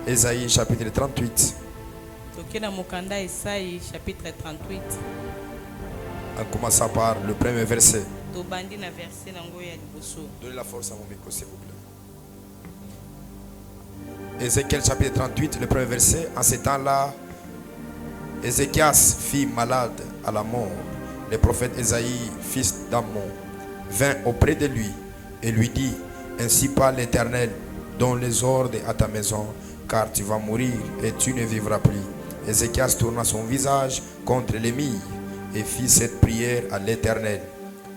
Ésaïe chapitre 38. Chapitre 38. En commençant par le premier verset. Donnez la force à mon micro, s'il vous plaît. Ézéchiel chapitre 38, le premier verset. En ces temps-là, Ézéchias, fille malade à la mort, le prophète Ésaïe, fils d'Amon, vint auprès de lui et lui dit: ainsi parle l'Éternel, donne les ordres à ta maison, car tu vas mourir et tu ne vivras plus. Ézéchias tourna son visage contre les murs et fit cette prière à l'Éternel.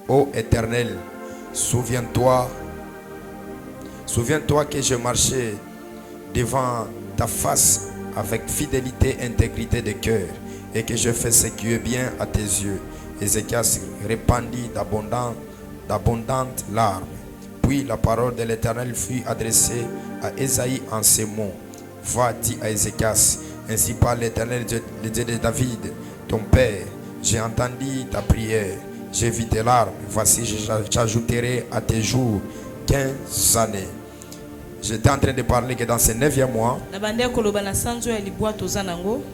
Ô Éternel, souviens-toi que je marchais devant ta face avec fidélité et intégrité de cœur, et que je fais ce qui est bien à tes yeux. Ézéchias répandit d'abondantes larmes. Puis la parole de l'Éternel fut adressée à Ésaïe en ces mots: va, dis à Ézéchias, ainsi parle l'Éternel, le Dieu de David, ton père. J'ai entendu ta prière, j'ai vu tes larmes. Voici, j'ajouterai à tes jours 15 années. J'étais en train de parler que dans ce 9e mois,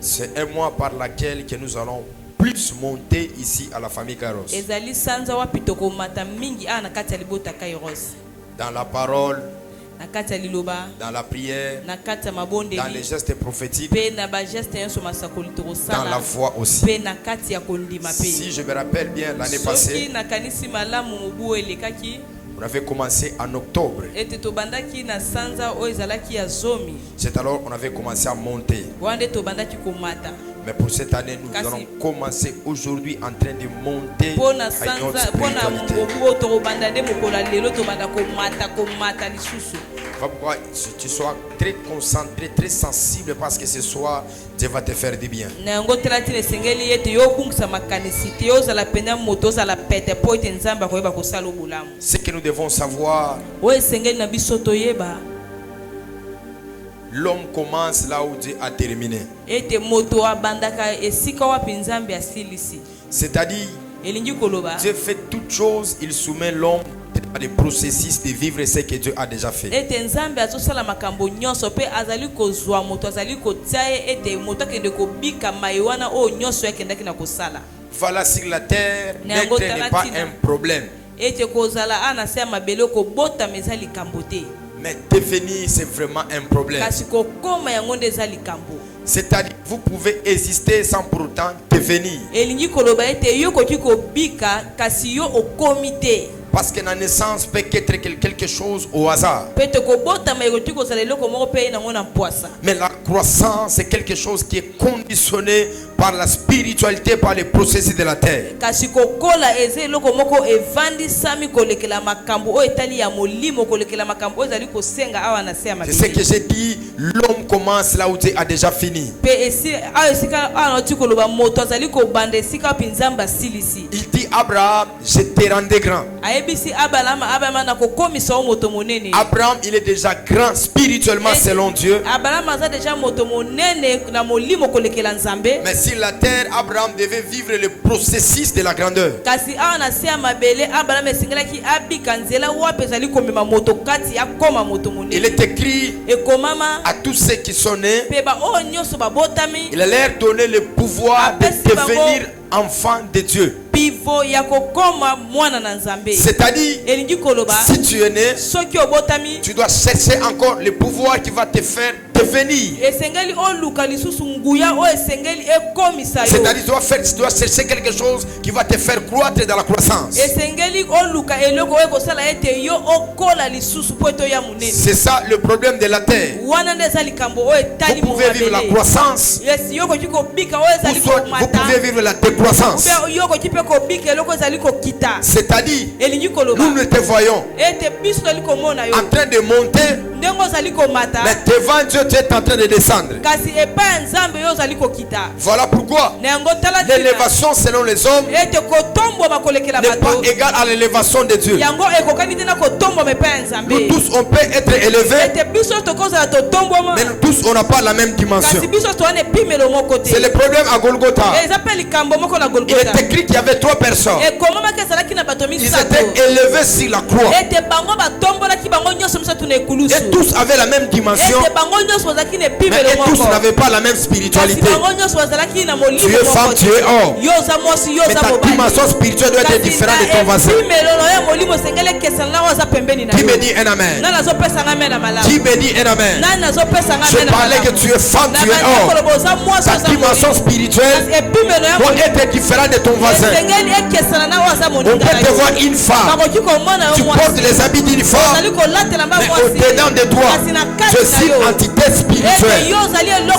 c'est un mois par lequel que nous allons plus monter ici à la famille Kairos. Dans la parole, dans la prière, dans les gestes prophétiques, dans la foi aussi. Si je me rappelle bien, l'année passée, on avait commencé en octobre. C'est alors qu'on avait commencé à monter. Mais pour cette année, nous allons commencer aujourd'hui en train de monter à notre spiritualité. Pourquoi tu sois très concentré, très sensible, parce que ce soir, Dieu va te faire du bien. Ce que nous devons savoir, l'homme commence là où Dieu a terminé. C'est-à-dire, Dieu fait toutes choses, il soumet l'homme à des processus de vivre ce que Dieu a déjà fait. Voilà, sur la terre, l'être n'est pas un problème. Mais devenir, c'est vraiment un problème. C'est-à-dire, vous pouvez exister sans pour autant devenir. Parce que la naissance peut être quelque chose au hasard. Mais la croissance, c'est quelque chose qui est conditionné par la spiritualité, par les processus de la terre. C'est ce que j'ai dit, l'homme commence là où Dieu a déjà fini. Il dit Abraham, je te rendais grand. Abraham, il est déjà grand spirituellement selon Dieu. Mais sur la terre, Abraham devait vivre le processus de la grandeur. Il est écrit à tous ceux qui sont nés, il a leur donné le pouvoir de devenir enfants de Dieu. C'est-à-dire, si tu es né, tu dois chercher encore le pouvoir qui va te faire devenir. C'est-à-dire, tu dois chercher quelque chose qui va te faire croître dans la croissance. C'est ça le problème de la terre. Vous pouvez vivre la croissance, vous pouvez vivre la décroissance. C'est-à-dire, nous ne te voyons en train de monter, mais devant Dieu tu es en train de descendre. Voilà pourquoi l'élévation selon les hommes n'est pas égale à l'élévation de Dieu. Nous tous on peut être élevés, mais nous tous on n'a pas la même dimension. C'est le problème à Golgotha. Il est écrit qu'il y avait 3 personnes. Ils étaient élevés sur la croix. Et tous avaient la même dimension. Mais tous n'avaient pas la même spiritualité. Tu es femme, tu es homme. Mais ta dimension spirituelle doit être différente de ton voisin. Qui me dit un amen? Qui me dit un amen? Je parlais que tu es femme, tu es homme. Ta dimension spirituelle doit être différente de ton voisin. On peut te voir une femme, tu portes les habits d'une femme, mais au-dedans de toi, je suis l'entité spirituelle.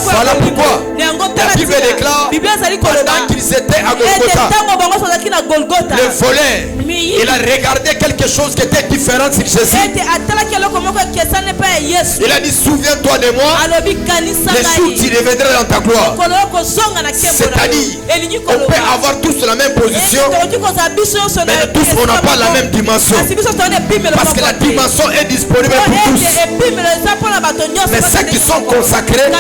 Voilà pourquoi la Bible déclare, pendant qu'ils étaient à Golgotha, le voleur, il a regardé quelque chose qui était différent sur Jésus. Il a dit, souviens-toi de moi le jour où tu reviendras dans ta gloire. C'est-à-dire, on peut avoir tous la même position, mais tous on n'a pas la même dimension. Parce que la dimension est disponible pour tous. Mais ceux qui sont consacrés,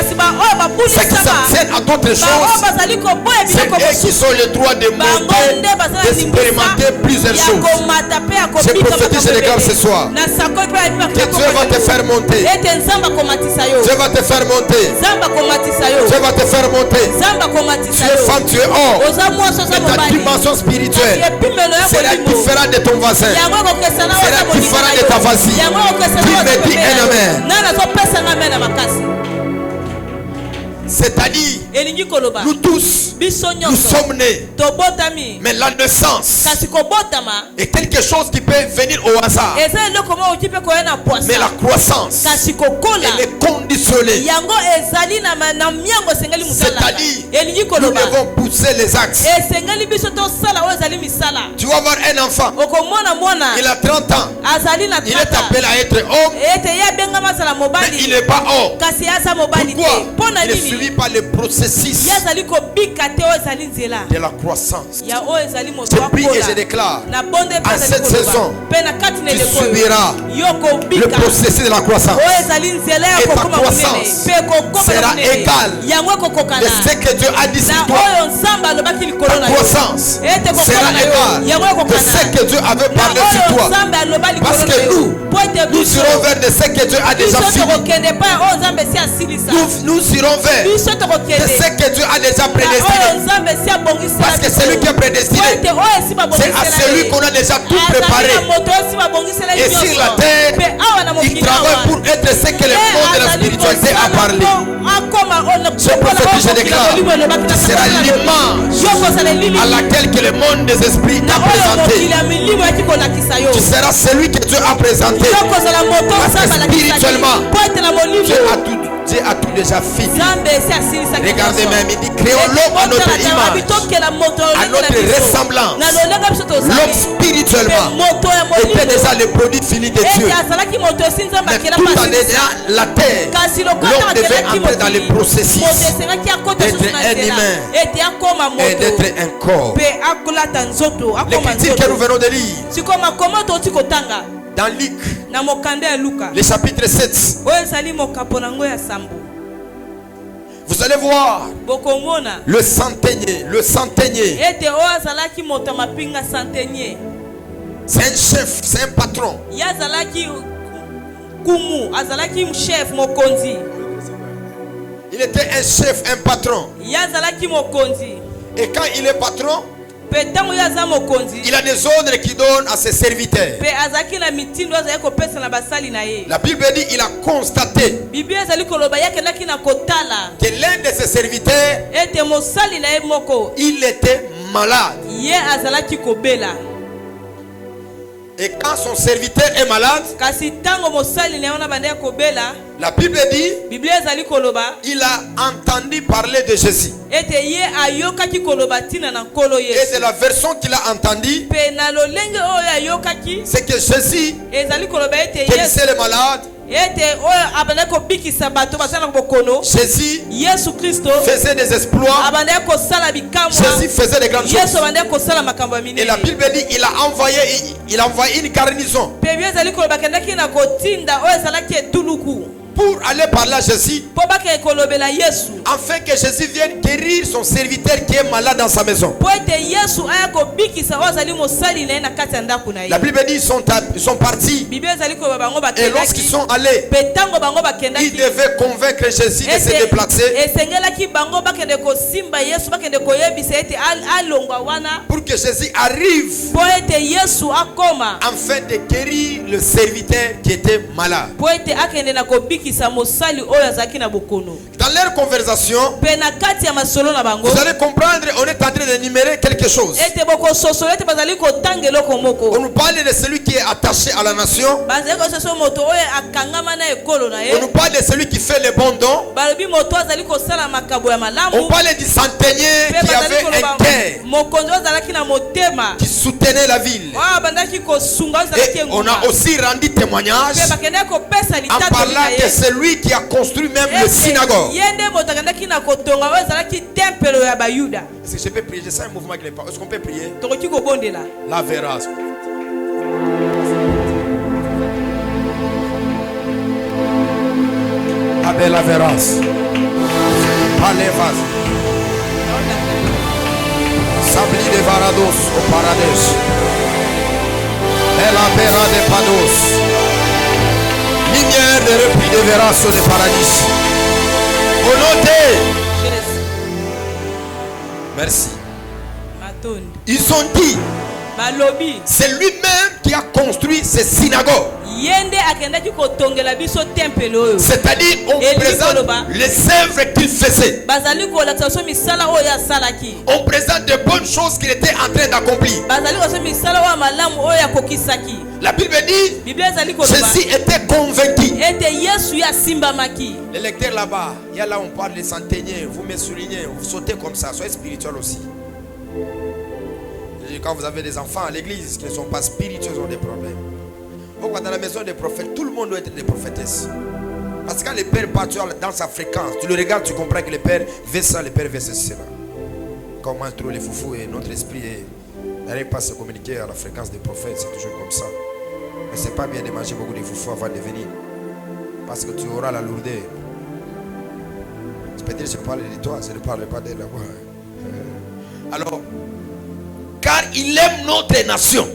ceux qui s'abstiennent à d'autres choses, c'est eux qui sont le droit de monter, d'expérimenter plusieurs choses. Je prophétise, je déclare ce soir que Dieu va te faire monter. Dieu va te faire monter. Dieu va te faire monter. Tu es femme, tu es homme. Mais ta dimension spirituelle sera différente de ton voisin. Sera différente de ta voisine. Qui me dit un amen? C'est-à-dire, nous tous, nous sommes nés. Mais la naissance est quelque chose qui peut venir au hasard. Mais la croissance, elle est conditionnée. C'est-à-dire, nous devons pousser les axes. Tu vas voir un enfant, il a 30 ans, il est appelé à être homme, mais il n'est pas homme. Pourquoi? Il est suivi par le processus de la croissance. Je prie et je déclare, à cette saison, tu subiras le processus de la croissance. Et ta croissance sera égale de ce que Dieu a dit sur toi. Ta croissance sera égale de ce que Dieu avait parlé sur toi. Parce que nous irons vers de ce que Dieu a déjà fini. Nous irons vers de ce que Dieu a déjà prédestiné. Parce que celui qui est prédestiné, c'est à celui qu'on a déjà tout préparé. Et sur la terre, il travaille pour être ce que le monde de la spiritualité a parlé. Je prophétise, je déclare, tu seras l'image à laquelle que le monde des esprits a présenté. Tu seras celui que Dieu a présenté. Parce que spirituellement, Dieu a tout déjà fini. Regardez même, il dit, créons l'homme à notre image, à notre ressemblance. L'homme spirituellement était déjà le produit fini de Dieu. Mais tout en ayant la terre, l'homme devait entrer dans le processus d'être un humain et d'être un corps. L'écriture que nous venons de lire dans Luc, le chapitre 7, vous allez voir le centenier. C'est un chef, c'est un patron. Il était un chef, un patron. Et quand il est patron, il a des ordres qu'il donne à ses serviteurs. La Bible dit il a constaté que l'un de ses serviteurs, il était malade. Et quand son serviteur est malade, la Bible dit il a entendu parler de Jésus. Et de la version qu'il a entendue, c'est que Jésus guérissait les malades. Jésus faisait des exploits. Jésus faisait des grandes choses. Et la Bible dit il a envoyé une garnison pour aller parler à Jésus, afin que Jésus vienne guérir son serviteur qui est malade dans sa maison. La Bible dit qu'ils sont partis. Et lorsqu'ils sont allés, ils devaient convaincre Jésus de se déplacer pour que Jésus arrive afin de guérir le serviteur qui était malade. Dans leur conversation, vous allez comprendre, on est en train d'énumérer quelque chose. On nous parle de celui qui est attaché à la nation. On nous parle de celui qui fait les bons dons. On parle du centenier qui avait un cœur, qui soutenait la ville. Et on a aussi rendu témoignage en parlant de celui qui a construit même le synagogue. Est-ce que je peux prier? Je sens un mouvement qui n'est pas. Est-ce qu'on peut prier? La verras. Abe la verras. Allez, vas-y. Sabli de Varados au paradis. Elle appellera de Pados. Lumière de repris de verras sur le paradis. Au nom de... Merci. Ils ont dit, c'est lui-même qui a construit ces synagogues. C'est-à-dire, on présente les œuvres qu'il faisait. On présente de bonnes choses qu'il était en train d'accomplir. La Bible dit, Jésus était convaincu. Les lecteurs là-bas, il y a là on parle des centeniers, vous me soulignez, vous sautez comme ça, soyez spirituel aussi. Quand vous avez des enfants à l'église qui ne sont pas spirituels, ils ont des problèmes. Pourquoi dans la maison des prophètes, tout le monde doit être des prophétesses. Parce que quand le père part dans sa fréquence, tu le regardes, tu comprends que le père veut ça, le père veut ceci, cela. Quand on mange trop les foufous et notre esprit n'arrive pas à se communiquer à la fréquence des prophètes, c'est toujours comme ça. Mais c'est pas bien de manger beaucoup de foufous avant de venir. Parce que tu auras la lourdeur. Peut-être je parle de toi, je ne parle pas d'elle là-bas. Alors, car il aime notre nation.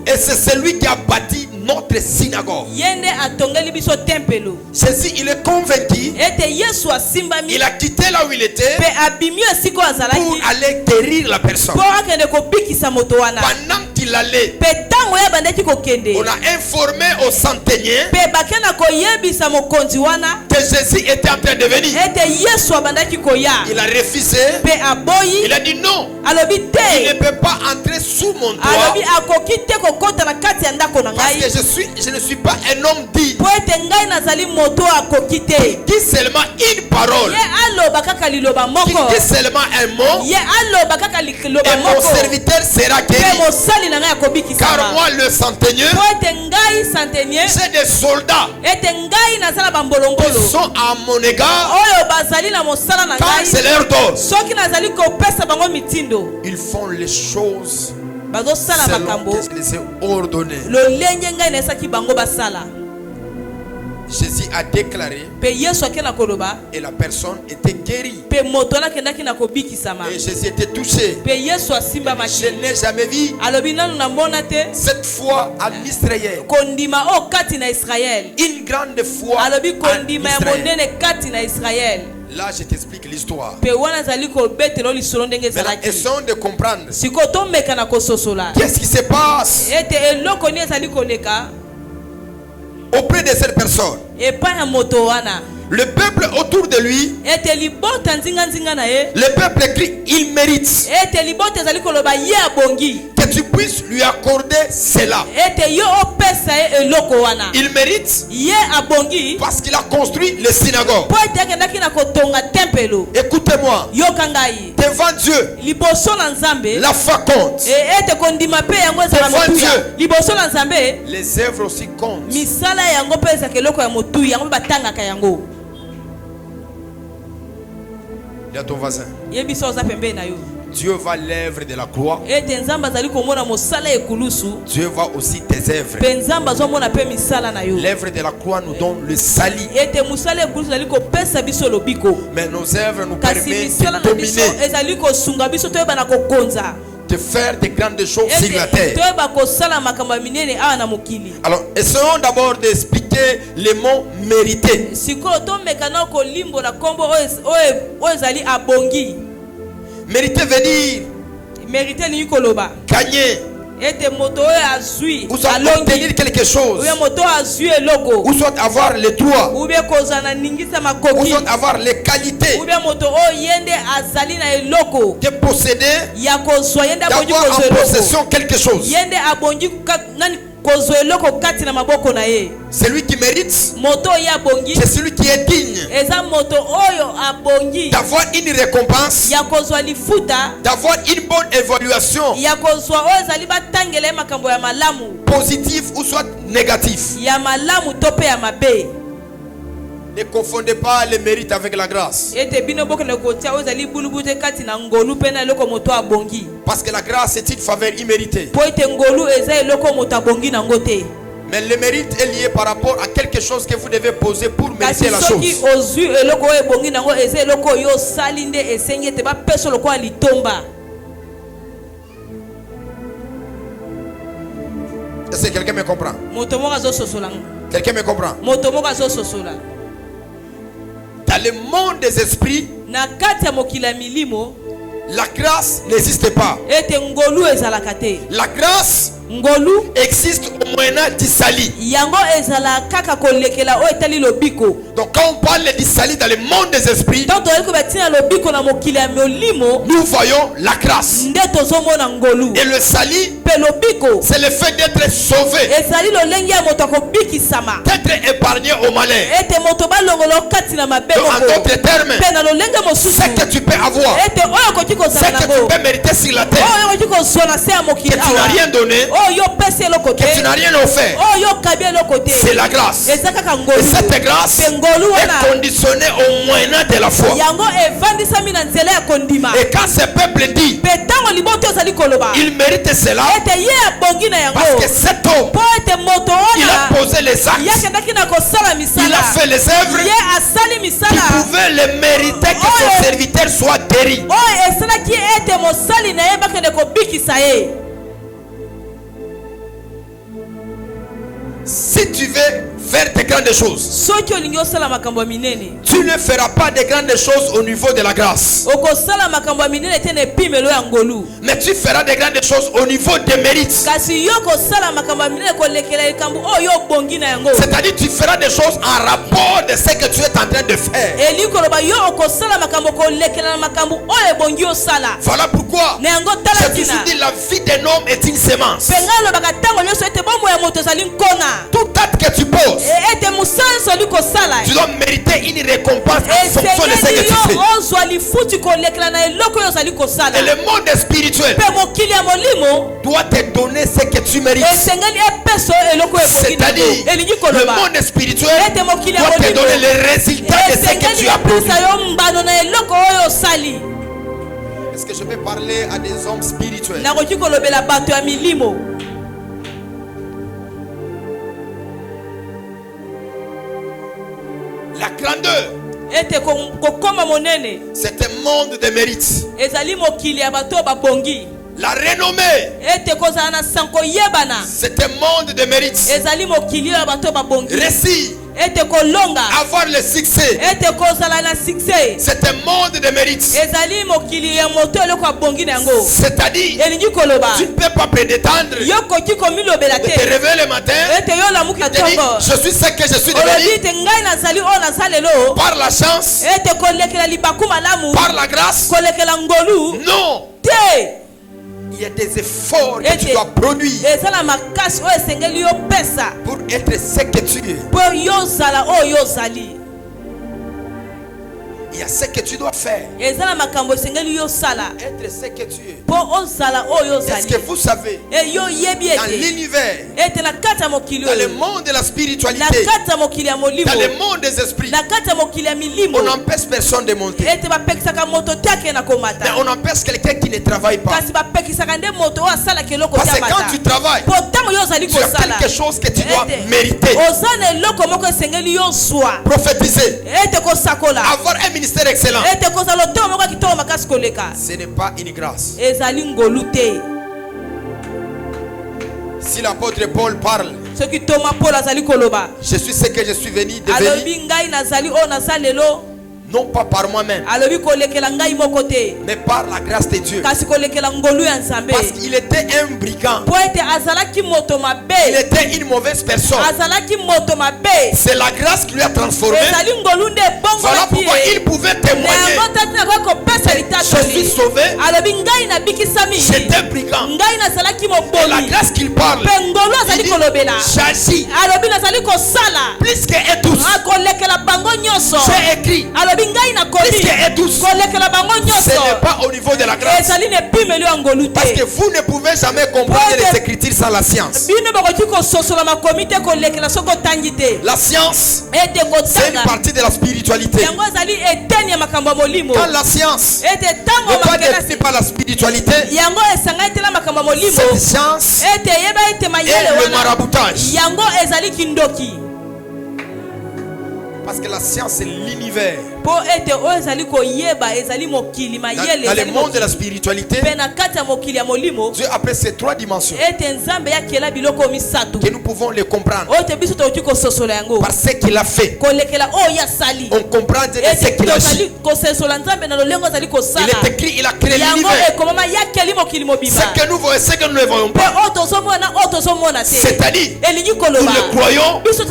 Et c'est celui qui a bâti notre synagogue. Jésus, il est convaincu. Il a quitté là où il était pour aller guérir la personne. Pendant qu'il allait, on a informé au centenier que Jésus était en train de venir. Il a refusé. Il a dit non. Il ne peut pas entrer sous mon toit parce que je ne suis pas un homme digne. Qui dit seulement une parole, qui dit seulement un mot, et mon serviteur sera guéri. Car moi le centenier, j'ai des soldats qui sont à mon égard. Quand c'est leur dose, ils font les choses selon ce qu'ils ont ordonné. Jésus a déclaré et la personne était guérie. Et Jésus était touché. Je n'ai jamais vu cette foi en Israël. Une grande foi en Israël. Là, je t'explique l'histoire. Essayons de comprendre. Qu'est-ce qui se passe auprès de cette personne? Le peuple autour de lui, le peuple crie, il mérite que tu puisses lui accorder cela. Il mérite parce qu'il a construit le synagogue. Écoutez-moi, devant Dieu, la foi compte. Devant Dieu, les œuvres aussi comptent. Il y a ton voisin. Dieu voit l'œuvre de la croix. Dieu voit aussi tes œuvres. L'œuvre de la croix nous donne le salut. Mais nos œuvres nous permettent de dominer, de faire de grandes choses sur la terre. Alors, essayons d'abord d'expliquer les mots mérités. Mériter veut dire gagner, ou soit obtenir quelque chose, ou soit avoir les droits, ou soit avoir les qualités de posséder, d'avoir en possession quelque chose. Celui qui mérite, c'est celui qui est digne d'avoir une récompense, d'avoir une bonne évaluation, positive ou soit négative. Ne confondez pas le mérite avec la grâce. Parce que la grâce est une faveur imméritée. Mais le mérite est lié par rapport à quelque chose que vous devez poser pour mériter la chose. Est-ce que quelqu'un me comprend? Quelqu'un me comprend? Dans le monde des esprits, la grâce n'existe pas. La grâce existe au moyen du salut. Donc quand on parle du salut dans le monde des esprits, nous voyons la grâce. Et le salut, c'est le fait d'être sauvé, d'être épargné au malheur. En d'autres termes, ce que tu peux avoir, ce que tu peux mériter sur la terre, que tu n'as rien donné, que tu n'as rien offert, c'est la grâce. Et cette grâce est conditionnée au moyen de la foi. Et quand ce peuple dit il mérite cela, parce que cet homme, il a posé les actes, il a fait les œuvres qui pouvaient le mériter que son serviteur soit guéri. Si tu veux faire de grandes choses, tu ne feras pas de grandes choses au niveau de la grâce, mais tu feras de grandes choses au niveau des mérites. C'est-à-dire tu feras des choses en rapport de ce que tu es en train de faire. Voilà pourquoi j'ai toujours dit la vie d'un homme est une sémence. Tout acte que tu poses, tu dois mériter une récompense en fonction de ce que tu fais. Et le monde spirituel doit te donner ce que tu mérites. C'est-à-dire le monde spirituel doit te donner les résultats de ce que tu as produit. Est-ce que je peux parler à des hommes spirituels? La grandeur, c'est un monde de mérite. La renommée, c'est un monde de mérite. Récit, avoir le succès, c'est un monde de mérite. C'est-à-dire, tu ne peux pas prétendre de te réveiller le matin et dire je suis ce que je suis devenu par la chance, par la grâce. Non. Il y a des efforts que tu dois produire pour être ce que tu es. Il y a ce que tu dois faire. Être ce que tu es. Est-ce que vous savez, dans l'univers, dans le monde de la spiritualité, dans le monde des esprits, on n'empêche personne de monter. Mais on empêche quelqu'un qui ne travaille pas. Parce que quand tu travailles, tu as quelque chose que tu dois mériter. Prophétiser. Avoir un ministère excellent. Ce n'est pas une grâce. Si l'apôtre Paul parle, je suis ce que je suis venu devenir, non pas par moi-même, mais par la grâce de Dieu. Parce qu'il était un brigand, il était une mauvaise personne. C'est la grâce qui lui a transformé. Voilà pourquoi il pouvait témoigner: je suis sauvé, j'étais brigand. Et la grâce qu'il parle, il dit: j'agis plus que tous. J'ai écrit plus que tous. Ce n'est pas au niveau de la grâce. Parce que vous ne pouvez jamais comprendre les Écritures sans la science. La science, c'est une partie de la spiritualité. Quand la science n'est pas définie par la spiritualité, cette science est le maraboutage. Parce que la science, c'est l'univers. Dans le monde de la spiritualité, Dieu appelle ces trois dimensions que nous pouvons les comprendre par ce qu'il a fait. On comprend ce qu'il a fait. Il est écrit, il a créé l'univers. Ce que nous voyons, ce que nous ne voyons pas, c'est-à-dire, nous le croyons de ce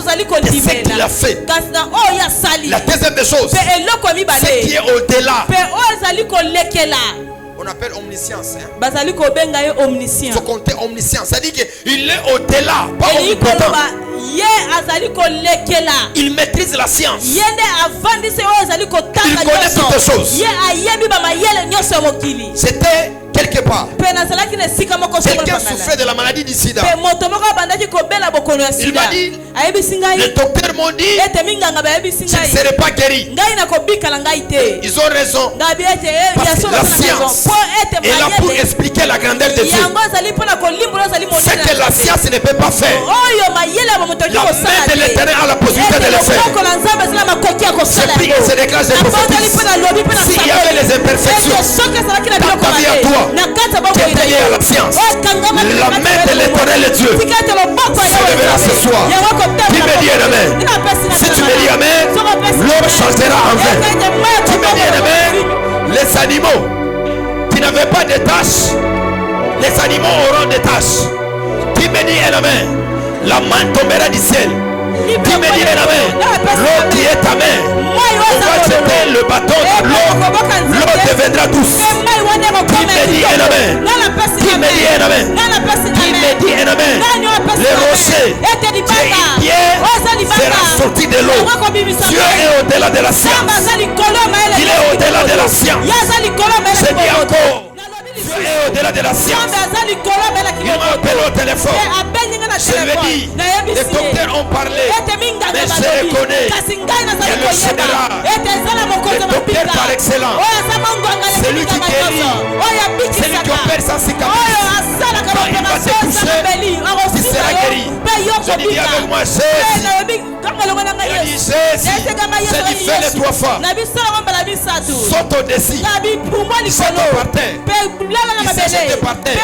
qu'il a fait. La deuxième des choses, c'est qui est au-delà. On appelle omniscience. Il faut compter omniscience. C'est-à-dire qu'il est au-delà, pas omnipotent. Il maîtrise la science. Il connaît toutes les choses. C'était quelque part. Quelqu'un souffrait de la maladie du sida. Il m'a dit, les docteurs m'ont dit, je ne serai pas guéri. Ils ont raison. Parce que la science est là pour expliquer la grandeur de Dieu. Ce que la science ne peut pas faire, la main de l'Éternel a la possibilité de le faire. Je prie et je déclare, je prophétise. S'il y avait les imperfections dans ta vie à toi, qui était lié à la science, la main de l'Éternel est Dieu se lèvera ce soir. Qui me dit amen? Si tu me dis amen, l'eau changera en vin. Qui me dit amen? Les animaux qui n'avaient pas de tâches, les animaux auront des tâches. Qui me dit amen? La main tombera du ciel. Qui me dit amen? L'eau qui est ta main, on va jeter le bâton dans l'eau, l'eau deviendra douce. Qui me dit amen? Qui me dit amen? Qui me dit amen? Le rocher qui est une pierre sera sorti de l'eau. Dieu est au-delà de la science. Il est au-delà de la science. Je dis encore, Dieu est au-delà de la science. Il m'appelle au téléphone. Je lui ai dit, les docteurs ont parlé, mais je reconnais. Il y a le général, le docteur par excellence, celui qui guérit, celui qui opère sans cicatrice. Quand il va se coucher, il sera guéri. Je dis, viens avec moi, Jésus. Il a dit, Jésus, j'ai dit, fais-le 3 fois. Saute au-dessus, saute par terre. Il s'est jeté par terre.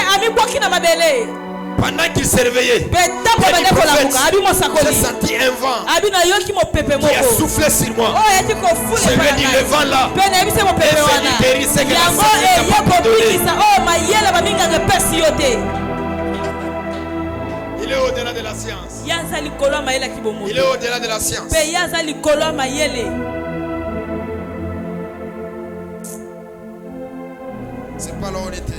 Pendant qu'il s'est réveillé, j'ai senti un vent qui a soufflé sur moi. Je lui ai dit, le vent là est venu guérir ce que la science est capable de donner. Il est au-delà de la science. Il est au-delà de la science. C'est pas là où on était.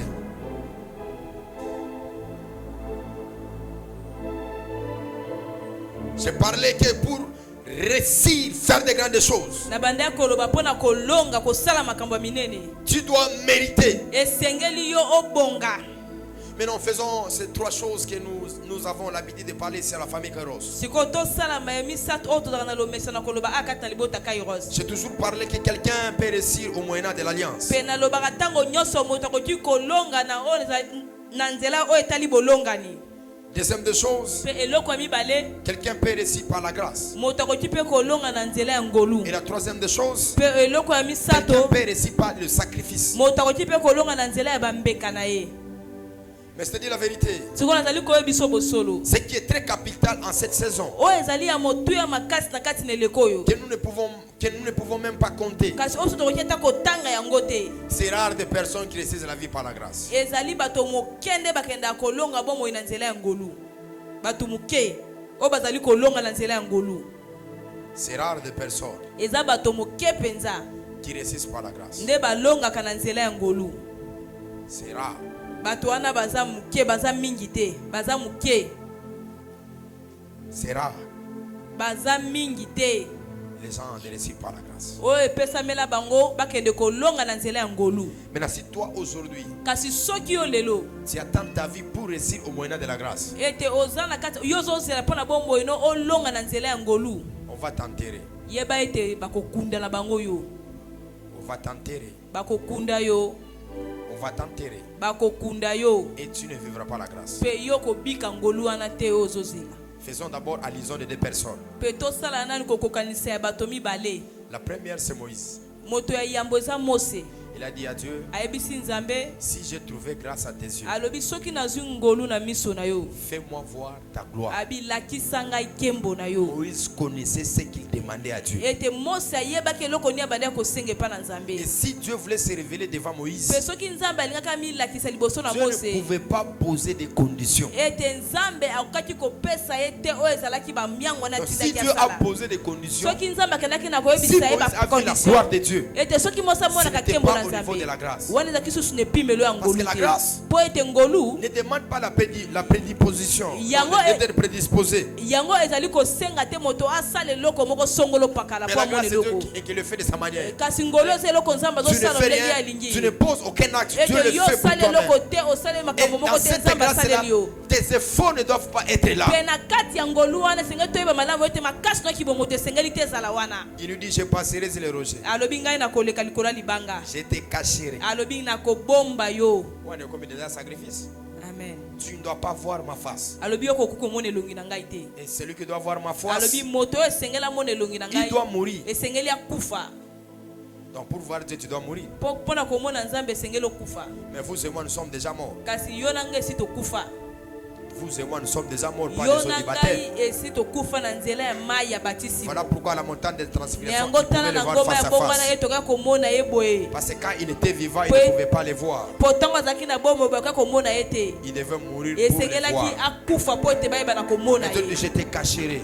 J'ai parlé que pour réussir, faire faire des grandes choses. Na banda koloba pona kolonga kosala makambo minene. Tu dois mériter. Esengeli yo obonga. Maintenant, faisons ces trois choses que nous avons l'habitude de parler ici à la famille Kairos. J'ai toujours parlé que quelqu'un peut réussir au moyen de l'alliance. Deuxième des choses, quelqu'un peut réussir par la grâce. Et la troisième des choses, quelqu'un peut réussir par le sacrifice. Mais c'est dire la vérité, ce qui est très capital en cette saison, que nous ne pouvons même pas compter. C'est rare des personnes qui réussissent la vie par la grâce. C'est rare des personnes qui réussissent par la grâce. C'est rare. C'est rare. Les gens ne réussissent pas la grâce. Maintenant, si toi aujourd'hui, tu attends ta vie pour réussir au moyen de la grâce, on va t'enterrer. On va t'enterrer. On va t'enterrer. Et tu ne vivras pas la grâce. Faisons d'abord allusion de deux personnes. La première, c'est Moïse. Il a dit à Dieu, si j'ai trouvé grâce à tes yeux, fais-moi voir ta gloire. Moïse connaissait ce qu'il demandait à Dieu. Et si Dieu voulait se révéler devant Moïse, Dieu ne pouvait pas poser des conditions. Donc, si Dieu a posé des conditions, si Moïse a vu la gloire de Dieu, ce n'était pas au niveau de la grâce. Parce que la grâce ne demande pas la prédisposition. D'être prédisposé. Mais la grâce de Dieu et qu'il le fait de sa manière. Tu ne fais rien, tu ne poses aucun acte, Dieu le fait pour toi-même. Et dans cette grâce-là, tes efforts ne doivent pas être là. Il lui dit, je passerai sur les rochers. Je te cacherai. Amen. Tu ne dois pas voir ma face. Et celui qui doit voir ma face, il doit mourir. Donc pour voir Dieu, tu dois mourir. Mais vous et moi, nous sommes déjà morts. Vous et moi, nous sommes déjà morts par les eaux du baptême. Voilà pourquoi la montagne de transfiguration, il pouvait le voir face à face. Parce que quand il était vivant, il ne pouvait pas les voir. Il devait mourir pour les voir. Et Dieu dit, je te cacherai.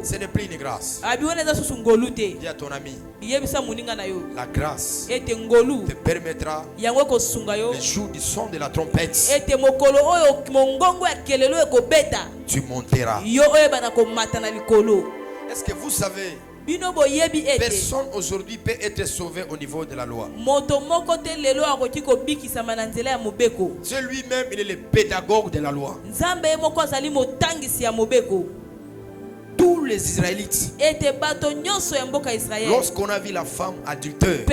Ce n'est plus une grâce. Dis à ton ami, la grâce te permettra le jour du son de la trompette. Tu monteras. Est-ce que vous savez, personne aujourd'hui peut être sauvé au niveau de la loi. Dieu lui-même, il est le pédagogue de la loi. Tous les Israélites, lorsqu'on a vu la femme adultère,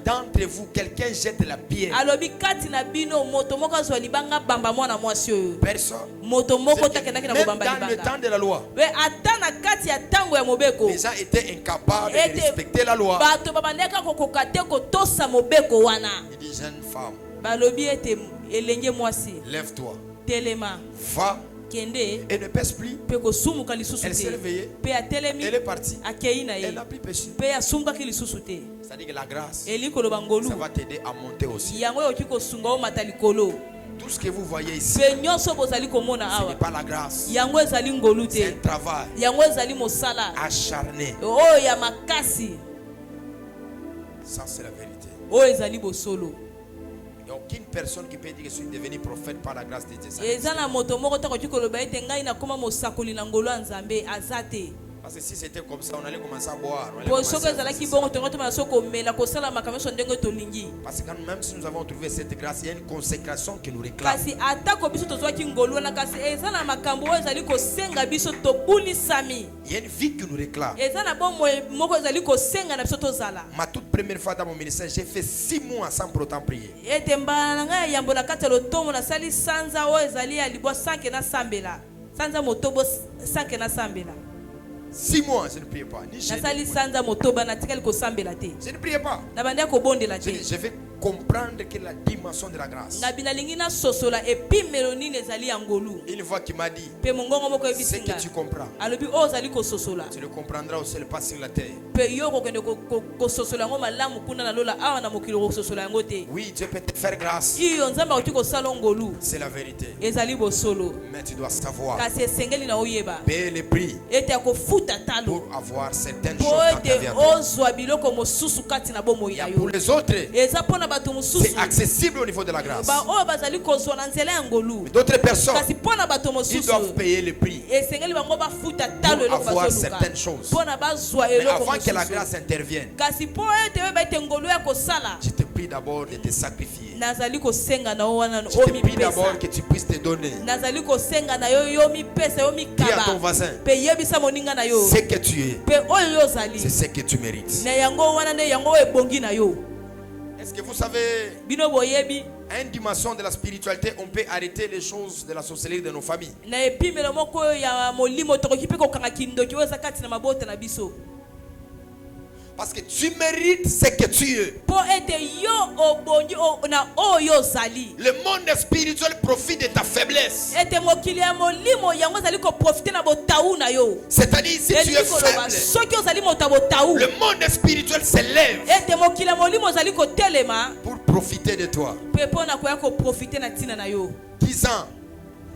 d'entre vous, quelqu'un jette la pierre. Personne. Même dans le temps de la loi, les gens étaient incapables de respecter la loi. Il dit, jeune femme, lève-toi, va. Et ne pèse plus. Elle s'est réveillée. Elle est partie. Elle n'a plus péché. C'est-à-dire que la grâce, ça va t'aider à monter aussi. Tout ce que vous voyez ici, ce n'est pas la grâce. C'est un travail acharné. Ça, c'est la vérité. Il n'y a aucune personne qui peut dire que je suis devenu prophète par la grâce de Dieu. eza na moto moko takoki koloba ete ngai nakoma mosakoli na ngolo ya nzambe aza te. Parce que si c'était comme ça, on allait commencer à boire. Po soko ezalaki bongo tongo tomona soko komela kosala makambo nyonso ndenge tolingi. Parce que même si nous avons trouvé cette grâce, il y a une consécration qui nous réclame. Kasi atako biso tozwaki ngolo wana kasi eza na makambo oyo ezali kosenga biso tobulisami. Il y a une vie qui nous réclame. Eza na bomoi moko ezali kosenga na biso tozala. Ma toute première fois dans mon ministère, j'ai fait 6 mois sans pour autant prier. Ete mbala na ngai yambo na kati ya lotomo nasali sanza oyo ezali ya libwa sanke na sambela. Sanza motobo sanke na sambela. 6 mois, je ne priais pas. Nasali sanza motoba na tikali kosambela te. Je ne priais pas. Na bandia kobondela te. Je vais comprendre que la dimension de la grâce. Na binalingi na sosola epimelo nini ezali ya ngolu. Une fois qu'il m'a dit, Pe mongongo moko c'est ebisinga. que tu comprends. Alobi o zali kososola. Tu le comprendras au seul pas sur la terre. Pe yo kokende kososola ngo malamu kuna na lola awa na mokili kososola yango te. Oui, Dieu peut te faire grâce. Iyo nzambe akoki kosala ngolu. C'est la vérité. Ezali bosolo. Mais tu dois savoir Kasi esengeli na oyeba. payer le prix Ete akofuta talo. pour avoir certaines Po choses dans ta vie. ete ozwa biloko mosusu kati na bomoi na Pour yo. les autres, Eza pona bato mosusu. c'est accessible au niveau de la grâce. Ba oyo bazali kozwa na nzela ya ngolu. Mais d'autres personnes, Kasi pona bato ils mosusu. doivent payer le prix Esengeli bango bafuta talo eloko pour avoir bazoluka. certaines choses. Pona bazwa Mais eloko avant que la mosusu. grâce intervienne, Kasi po ete oyeba ete ngolu ya kosala. je te prie d'abord de te sacrifier. Nazali kosenga na wana Je te omi prie d'abord pesa. que tu puisses te donner. Nazali kosenga na yo yo mi pesa yo mi Dis à ton kaba. voisin, Pe yebisa moninga na yo. ce que tu es, Pe oyo yo zali. c'est ce que tu mérites. Na yango wana ne yango ebongi na yo. Est-ce que vous savez, Bino boyebi à une dimension de la spiritualité, on peut arrêter les choses de la sorcellerie de nos familles. na epimelo moko ya molimo tokoki pe kokanga kindoki oyo eza kati na mabota na biso. Parce que tu mérites ce que tu es. Po ete yo obongi na oyo zali. Le monde spirituel profite de ta faiblesse. Ete mokili ya molimo yango zali ko profiter na botau na yo. C'est-à-dire, si tu es faible, soki ozali moto botau. le monde spirituel s'élève Ete mokili ya molimo zali ko telema. pour profiter de toi. Pe pona koya ko profiter na tina na yo. Disant,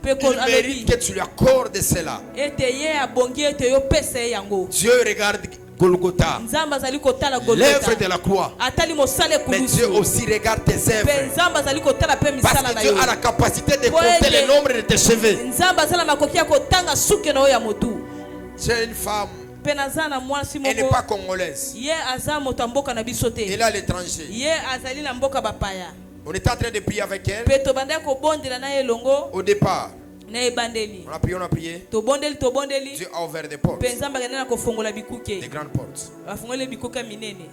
Pe ko il mérite que tu lui accordes cela. ete ye abongi ete yo pesa ye yango. Dieu regarde Golgotha, Nzamba zali kotala l'œuvre Golgotha. de la croix. Atali mosale Mais Dieu kulusu. aussi regarde tes Pe œuvres. nzamba zali kotala pe Parce misala que na Dieu yo. a la capacité de Ouais, compter mais- le nombre de tes cheveux. Nzamba zala makoki ya kotanga suke na yo ya motu. J'ai une femme, Pe naza na mwasi elle n'est moko. pas congolaise. Ye aza moto ya mboka na biso te. Elle est à l'étranger. Ye azali na mboka bapaya. On était en train de prier avec elle. Pe tobandaki kobondela na ye elongo Au départ, na ebandeli. on a prié. Tobondeli. Dieu a ouvert des portes, Pe nzamba akendaki na kofongola bikuke. des grandes portes. Bafungoli bikuke minene.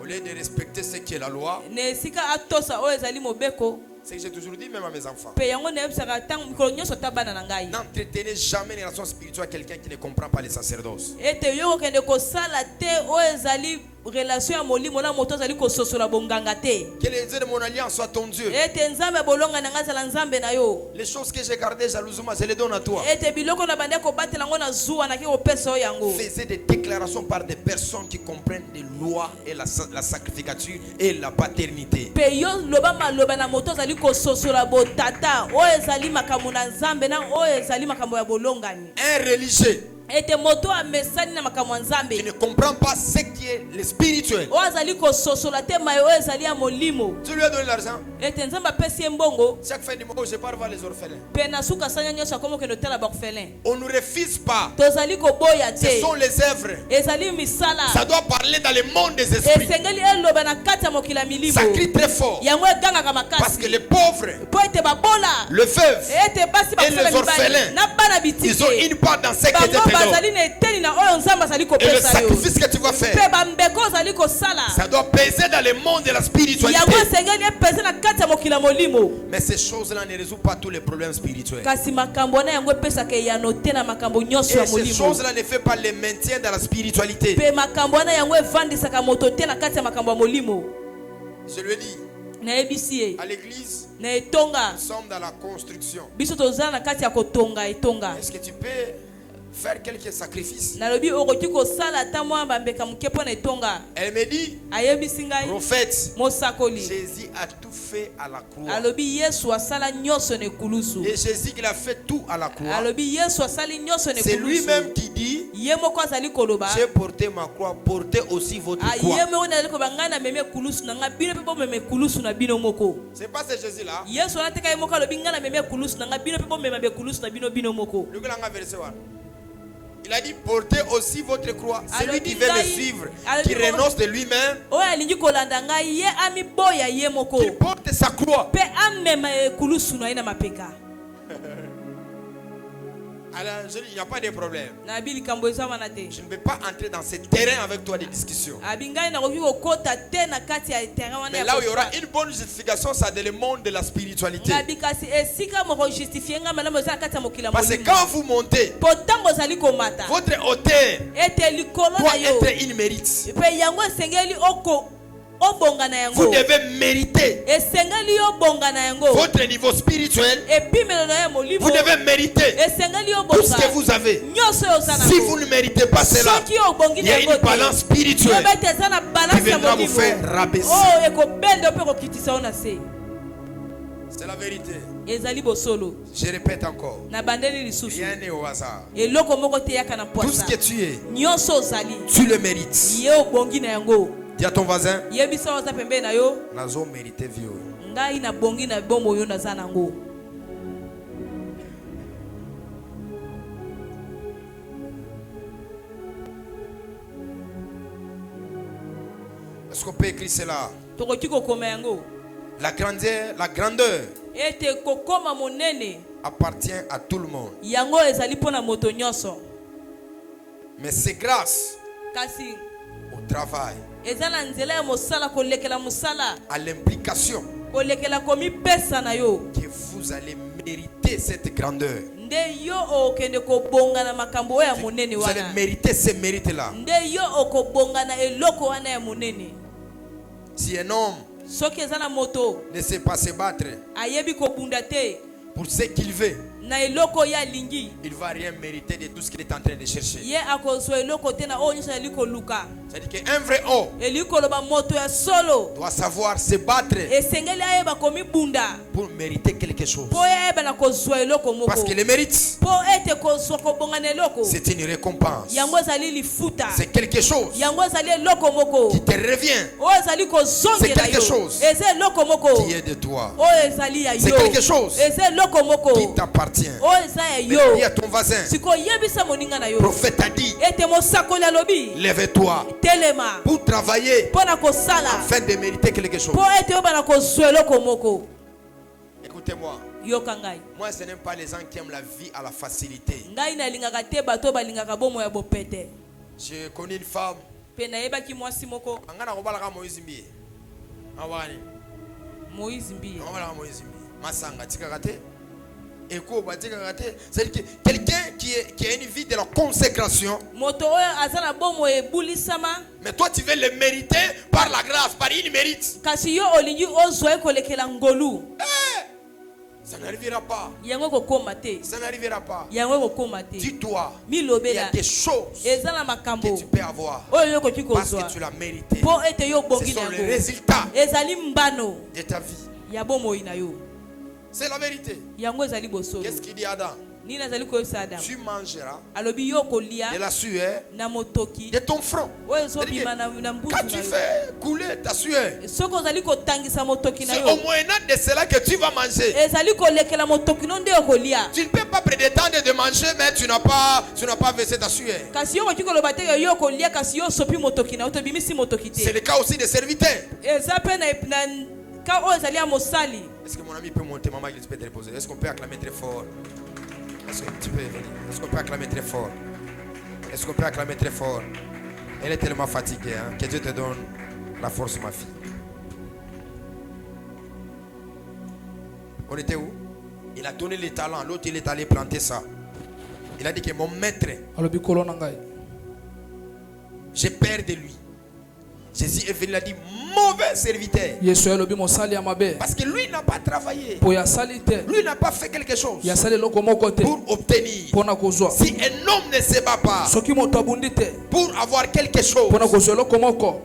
Au lieu de respecter ce qui est la loi, Na esika atosa oyo ezali mobeko. c'est que j'ai toujours dit même à mes enfants. Pe yango nayebisaka ntango mikolo nyonso ta bana na ngai. N'entretenez jamais une relation spirituelle avec quelqu'un qui ne comprend pas les sacerdoces. Ete yo kokende kosala te oyo ezali relation ya molimo na moto azali kososola bonganga te. Que les yeux de mon alliance soient ton Dieu. Ete nzambe bolonga na ngai azala nzambe na yo. Les choses que j'ai gardées jalousement, je les donne à toi. Ete biloko na bande kobatela ngo na zuwa naki kopesa oyo yango. Faisez des déclarations par des personnes qui comprennent les lois et la sacrificature et la paternité. Pe yo loba maloba na moto azali kososola botata oyo ezali makambo na nzambe na oyo ezali makambo ya bolongani. Un religieux Ete moto amesani na makambo ya qui nzambe ne comprend pas ce qui est le spirituel, oyo azali kososola te mayo oyo ezali ya molimo. tu lui as donné l'argent. Ete nzambe apesi ye mbongo Chaque fin du mois, je pars voir les orphelins. pe na suka sanya nyonso akomi okende otala baorphelin. On ne refuse pas. Tozali koboya Ce te. sont les œuvres. Ezali misala. Ça doit parler dans le monde des esprits. Esengeli eloba na kati ya mokili ya milimo. Ça crie très fort. Yango egangaka Parce que makasi. les pauvres, Po ete babola. le veuve, Ete basi Et les basala orphelins, mibali. Na bana ils ont bitike. une part dans ce que Dieu Bango te donne. bazali na eteni na oyo nzambe azali Et le kopesa yo. sacrifice que tu vas Pe faire, bambeko ozali kosala. ça doit peser dans le monde de la spiritualité. Yango esengeli epese na kati ya mokili ya molimo. Mais ces choses-là ne résolvent pas tous les problèmes spirituels. Kasi makambo wana yango epesaka eyano te na makambo nyonso ya Et ces molimo. choses-là ne font pas le maintien dans la spiritualité. Pe makambo wana yango evandisaka moto te na kati ya makambo ya molimo. Je lui ai dit, Nayebisi ye. à l'église, Na etonga. nous sommes dans la construction. Biso tozala na kati ya kotonga etonga. Est-ce que tu peux faire quelques sacrifices. nalobi okoki kosala ta mwa bambeka moke mpo na etonga. Elle me dit, ayebisi ngai prophète, mosakoli Jésus a tout fait à la croix. alobi yesu asala nyonso na ekulusu. Et Jésus qui a fait tout à la croix. alobi yesu asali nyonso na C'est ekulusu. lui-même qui dit, ye moko azali koloba j'ai porté ma croix, portez aussi votre croix. ye moko nazali koba ngai namemi ekulusu na ngai bino mpe bomema ekulusu na bino moko. C'est pas ce Jésus-là. yesu anateka ye moko alobi ngai namemi ekulusu na ngai bino mpe bomema ekulusu na bino moko. Il a dit, portez aussi votre croix. Celui qui veut me suivre, qui renonce de lui-même, oyo alingi kolanda ngai ye amiboya ye moko qu'il porte sa croix. mpe amema ekulusu na ye na mapeka. Alors, il n'y a pas de problème. nabi likambo eza wana te. Je ne vais pas entrer dans ce terrain avec toi de discussion. abi ngai nakoki kokota te na kati ya terrain wana. Mais là où il y aura une bonne justification, c'est dans le monde de la spiritualité. nabi kasi esika moko justifie ngai malamu eza na kati ya mokili ya Parce que molimo. quand vous montez, po ntango ozali komata votre hauteur ete likolo doit na yo être une mérite. mpe yango esengeli obongana yango. Vous devez mériter esengeli obongana yango. votre niveau spirituel. epimelo na ye molimo Vous devez mériter esengeli tout ce que vous avez. nyonso oyo oza Si vous ne méritez pas cela, soki obongi il y a une balance spirituelle yoba ete eza na qui balance ya viendra vous molimo faire rabaisser. oyo ekobenda mpe kokitisa yo na se. C'est la vérité. ezali bosolo. Je répète encore. na bandeli lisusu Rien n'est au hasard. eloko moko te yaka na Tout ce poisa que tu es, nyonso ozali tu le mérites. ye obongi na yango. Dis à ton voisin, yebisa oza pembeni na yo nazo mérité vieux. ngai nabongi na bombo oyo naza nango. Est-ce qu'on peut écrire cela? tokoki kokoma yango La grandeur ete kokoma monene appartient à tout le monde. yango ezali mpo na moto nyonso. Mais c'est grâce kasi au travail, eza na nzela ya mosala kolekela mosala à l'implication kolekela komipesa na yo que vous allez mériter cette grandeur. nde yo okende kobonga na makambo oyo ya monene Vous allez wana. mériter ces mérites-là. nde yo okobonga na eloko wana ya monene. Si un homme soki eza na moto ne sait pas se battre ayebi kobunda te pour ce qu'il veut, na eloko ye alingi il ne va rien mériter de tout ce qu'il est en train de chercher. ye akozwa eloko te na oyo nyonso ali koluka. C'est-à-dire qu'un vrai homme eli koloba moto ya solo doit savoir se battre esengeli ayeba komibunda pour mériter quelque chose. mpo ayeba na kozwa eloko moko Parce que le mérite, mpo ete kozwa kobonga na eloko c'est une récompense. yango ezali lifuta C'est quelque chose yango ezali eloko moko qui te revient, oyo ezali C'est kozongela quelque yo chose eza eloko moko qui est de toi, oyo ezali ya C'est yo quelque chose eza eloko moko qui t'appartient. oyo eza ya Mais dis yo à ton voisin, sikoyo yebisa moninga na le yo prophète a dit, ete mosakoli alobi lève-toi telema pour travailler mpo na kosala afin de mériter quelque chose. mpo ete oyo bana kozwa eloko moko. Écoutez-moi, yoka ngai moi ce n'est pas les gens qui aiment la vie à la facilité. ngai nalingaka te bato oyo balingaka bomo ya bopete. J'ai connu une femme, mpe nayebaki mwasi moko angana kobalaka Moïse Mbiye. Awani, moïse mbiye kobalaka Moïse Mbiye. Masanga tikaka te. Eko batikaka te. C'est-à-dire que quelqu'un qui a une vie de la consécration, moto oyo aza na bomo ebulisama mais toi tu veux le mériter par la grâce, par une mérite. kasi yo olingi ozwa ye kolekela ngolu Ça n'arrivera pas. yango ekokoma te Ça n'arrivera pas. yango ekokoma te. Dis-toi, il y a milobela des choses eza na que makambo tu peux avoir oyo yo okoki parce kozwa que tu l'as mérité. mpo ete yo Ce obongi na sont les yango résultats ezali mbano de ta vie. ya bomoi na yo C'est la vérité. yango ezali bosolo. Qu'est-ce qu'il dit Adam? nini azali koyebisa adamu Tu mangeras alobi yo kolia de la sueur na motoki de ton front. oyo ezobima na mbutu Quand na tu yo. fais couler ta sueur, soki ozali kotangisa motoki na c'est yo au moyen de cela que tu vas manger. ezali kolekela motoki no nde okolia. Tu ne peux pas prétendre de manger, mais tu n'as pas versé ta sueur. kasi yo okoki koloba te yo kolia kasi yo osopi motoki na yo tobimisi motoki C'est te. le cas aussi des serviteurs. eza mpe na ka oyo ezali ya mosali. Est-ce que mon ami peut monter, maman, il peut te reposer? Est-ce qu'on peut acclamer très fort? Est-ce que tu peux venir? Est-ce qu'on peut acclamer très fort? Est-ce qu'on peut acclamer très fort? Elle est tellement fatiguée, hein? Que Dieu te donne la force, ma fille. On était où? Il a donné les talents. L'autre, il est allé planter ça. Il a dit que mon maître, j'ai peur de lui. Jésus est venu, il a dit mauvais serviteur. Yesu alobi mosali ya mabe. Parce que lui n'a pas travaillé. Po ya sali te. Lui n'a pas fait quelque chose Ya sali loko moko te. pour obtenir. Pona kozwa. Si un homme ne se bat pas Soki moto abundi te. pour avoir quelque chose, Pona kozwa loko moko.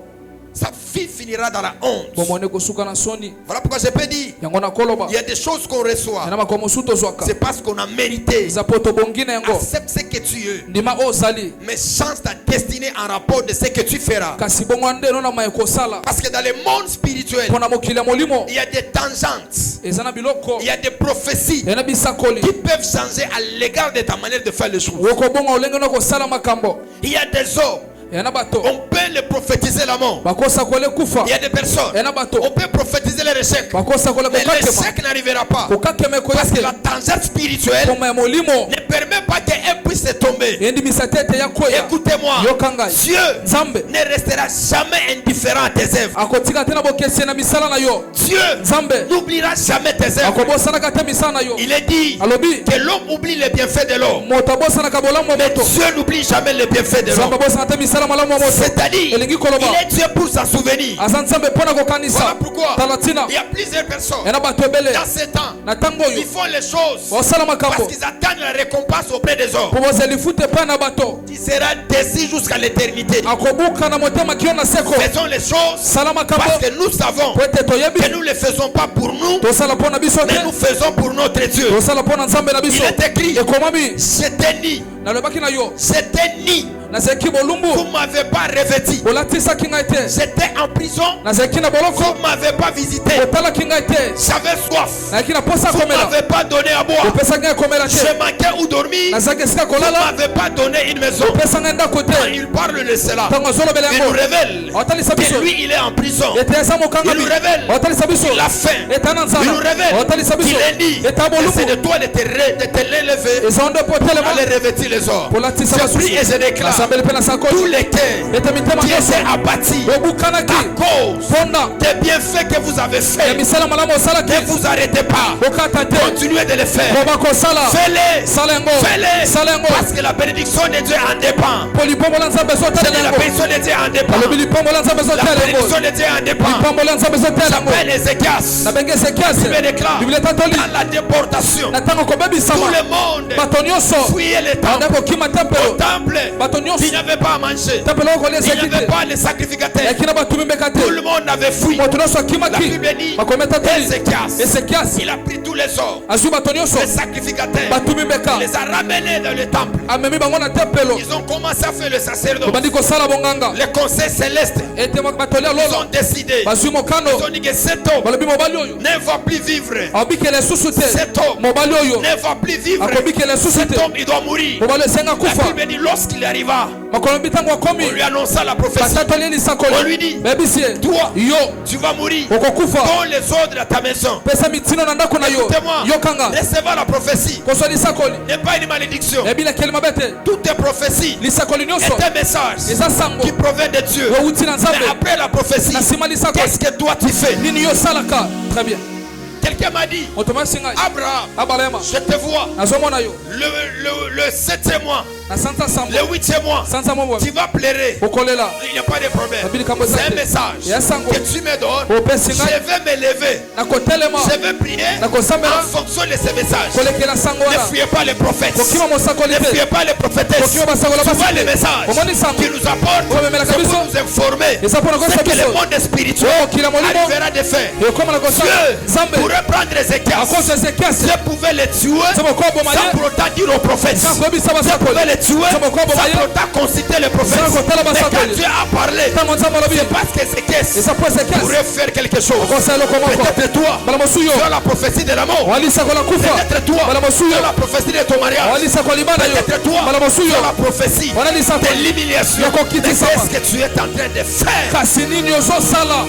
sa vie finira dans la honte. Bomone kosuka na soni. Voilà pourquoi je peux dire, Yango na koloba. il y a des choses qu'on reçoit. Yana makomo suto zwaka. C'est parce qu'on a mérité. Za poto bongina yango. Accepte ce que tu es, Ndima o sali. mais change ta destinée en rapport de ce que tu feras. Kasi bongo ande no na maeko sala. Parce que dans le monde spirituel, Pona mokili molimo. il y a des tangentes, Ezana biloko. il y a des prophéties Yana bisakoli. qui peuvent changer à l'égard de ta manière de faire les choses. Woko bongo olenge no kosala makambo. Il y a des hommes, Yana bato. on peut les prophétiser la mort. Bakosa kole kufa. Il y a des personnes, Yana bato. on peut prophétiser les échecs, Bakosa kole mais kokakema. l'échec n'arrivera pas. Kokakeme ko Parce que yake. la tangente spirituelle Koma ya molimo. ne permet pas qu'elle puisse tomber. Yendi misatete ya koya. Écoutez-moi, Yokanga. Dieu Zambe. ne restera jamais indifférent à tes œuvres. Akotika tena bokesi na misala na yo. Dieu Zambe. n'oubliera jamais tes œuvres. Akobosana kata misala na yo. Il est dit Alobi. que l'homme oublie les bienfaits de l'homme, Moto abosana kabola mo mais moto. Dieu n'oublie jamais les bienfaits de Zambe l'homme. abosana te misala malamu mo moto. C'est-à-dire, Elingi il koloba. est Dieu pour s'en souvenir. Azanzambe pona Voilà kokanisa. pourquoi Talatina. il y a plusieurs personnes Yana bato ebele. dans ces temps Na tango qui yo. font les choses Osala parce makambo. qu'ils attendent la récompense auprès des hommes. Po bozeli fute pa na bato. Qui sera décis jusqu'à l'éternité. Akobuka na motema kiona seko. Faisons les choses Sala makambo. parce que nous savons Po ete toyebi. que nous ne les faisons pas pour nous, Tosala pona biso mais nous te. faisons pour notre Dieu. Tosala pona nzambe na biso. Il est écrit, Ekomami. j'étais ni, Nalobaki na yo. j'étais ni, Nazeki bolumbu. vous ne m'avez pas revêti. Bolatisa kinga ete. J'étais en prison, Nazeki na boloko. vous ne m'avez pas visité. Otala kinga ete. J'avais soif, Nazeki na posa vous ne komela. m'avez pas donné à boire. Opesa nga komela te. Je manquais où dormir, Nazaki esika vous ne kolala. m'avez pas donné une maison. Opesa nga ndako Quand te. il parle de cela, Tango azolobela il nous yango. révèle Otalisa biso. que lui il est en prison. Ete eza mokanga Il nous bi. révèle Otalisa biso. qu'il a faim. Ete ana Il nzala. nous révèle Otalisa biso. qu'il est dit Ete que c'est de bolumbu. toi de te l'élever, Eza onde potelema. d'aller revêtir les hommes. Polatisa Je basusu. prie et je déclare Nasambeli pe na tous sakoli. les cœurs Ete mitema qui nyonso. étaient abattus Obukanaki. à cause Ponda. des bienfaits que vous avez Ya faits. misala malamu osalaki. Ne vous arrêtez pas. Okata te. Continuez de les faire. Boba kosala. Fais-les. Sala yango. Fais-les. Sala yango. Parce que la bénédiction de Dieu en dépend. Polipombola nzambe C'est ezotela de la yango. bénédiction de Dieu en dépend. Alobi lipombola nzambe La ezotela bénédiction yango. de Dieu en dépend. Lipombola nzambe ezotela yango. S'appelle Ézéchias. Nabenge Ezekiasi. Je déclare Biblia tatoli. dans la déportation. Na ntango Tout kobebisama. le monde Bato nyonso. fuyait le temple. Ande kokima Au tempelo. temple, Bato nyonso. il n'y avait pas à manger. Tempelo okolia Il n'y ezaki avait te. pas les sacrificateurs. Yakina batumi mbeka Tout le te. monde avait fui. Moto nyonso La akimaki. Bible dit Bakome tatoli. Ézéchias, Ezekiasi. il a pris tous les hommes, Azwi bato nyonso. les sacrificateurs, Batumi mbeka. il les a ramenés dans le temple. Amemi bango na tempelo. Ils ont commencé à faire le sacerdoce. Tobandi kosala bonganga. Le conseil céleste, Ete batolia ils lolo. ont décidé. Bazwi mokano. Ils ont dit que cet homme Balobi mobali oyo. ne va plus vivre. Abikele susu te. Cet homme Mobali oyo. ne va plus vivre. Akobikele susu Cet te. homme, il doit mourir. Mobali esenga La kufa. Bible dit lorsqu'il arriva, Makolo bitango akomi. on lui annonça la prophétie. Batatoli On lisakoli. lui dit, Bebisi ye. toi, Yo. tu vas mourir. Okokufa. Donne les ordres à ta maison. Pesa mitino na ndako na yo. Écoutez-moi, Yokanga. recevoir la prophétie Koso lisakoli. n'est pas une malédiction. Ebila kelima bete. Toutes les prophéties Lisakoli est nyonso. un message Eza sango. qui provient de Dieu. Weuti na Mais nzambe. après la prophétie, Na sima lisakoli. qu'est-ce que toi tu fais? Nini yo salaka. Très bien. Quelqu'un m'a dit, Otoma singa. Abraham, Abalema. je te vois Nazomona yo. le 7e mois, Na santa sambo. le 8e mois, Santa mobo. tu vas pleurer. Okolela. Il n'y a pas de problème. Nabili kambo C'est un zate. message Ya sango. que tu me donnes. Ope Je singa. vais me lever. Na kotelema. Je vais prier Na kosambela. en fonction de ces messages. Kolekela sango Ne wana. fuyez pas les prophètes. Kokima mosakoli Ne te. fuyez pas les prophétesses. Kokima basakola Tu vois basi. les messages Omoni sango. qui nous apportent. Omemela C'est kabiso. pour nous informer. Eza pona kosa C'est que le biso. monde spirituel Oh, kila molimo. arrivera de faire. Yokoma na kosa. Dieu Zambe. pourrait prendre Ézéchias. Akoso Ezekiasi. Dieu pouvait les tuer Sema kwa sans bomaye. pour autant dire aux prophètes. Sans kobisa Dieu basakoli. pouvait les tuer Sema kwa sans bomaye. pour autant consulter les prophètes. Sans kotala Mais basakoli. quand Dieu a parlé, Tango nzambe alobi. c'est parce qu'Ézéchias Eza po Ezekiasi. pourrait faire quelque chose. Okosa eloko moko. Peut-être toi, Bala mosuyo. tu as la prophétie de la mort. Walisakola kufa. Peut-être toi, Bala tu mosuyo. as la prophétie de ton mariage. Walisakola ibana yo. Peut-être toi, Bala tu mosuyo. as la prophétie Wana de lisakoli. l'humiliation. Yako kiti Mais sama. qu'est-ce que tu es en train de faire? Kasi nini ozosala.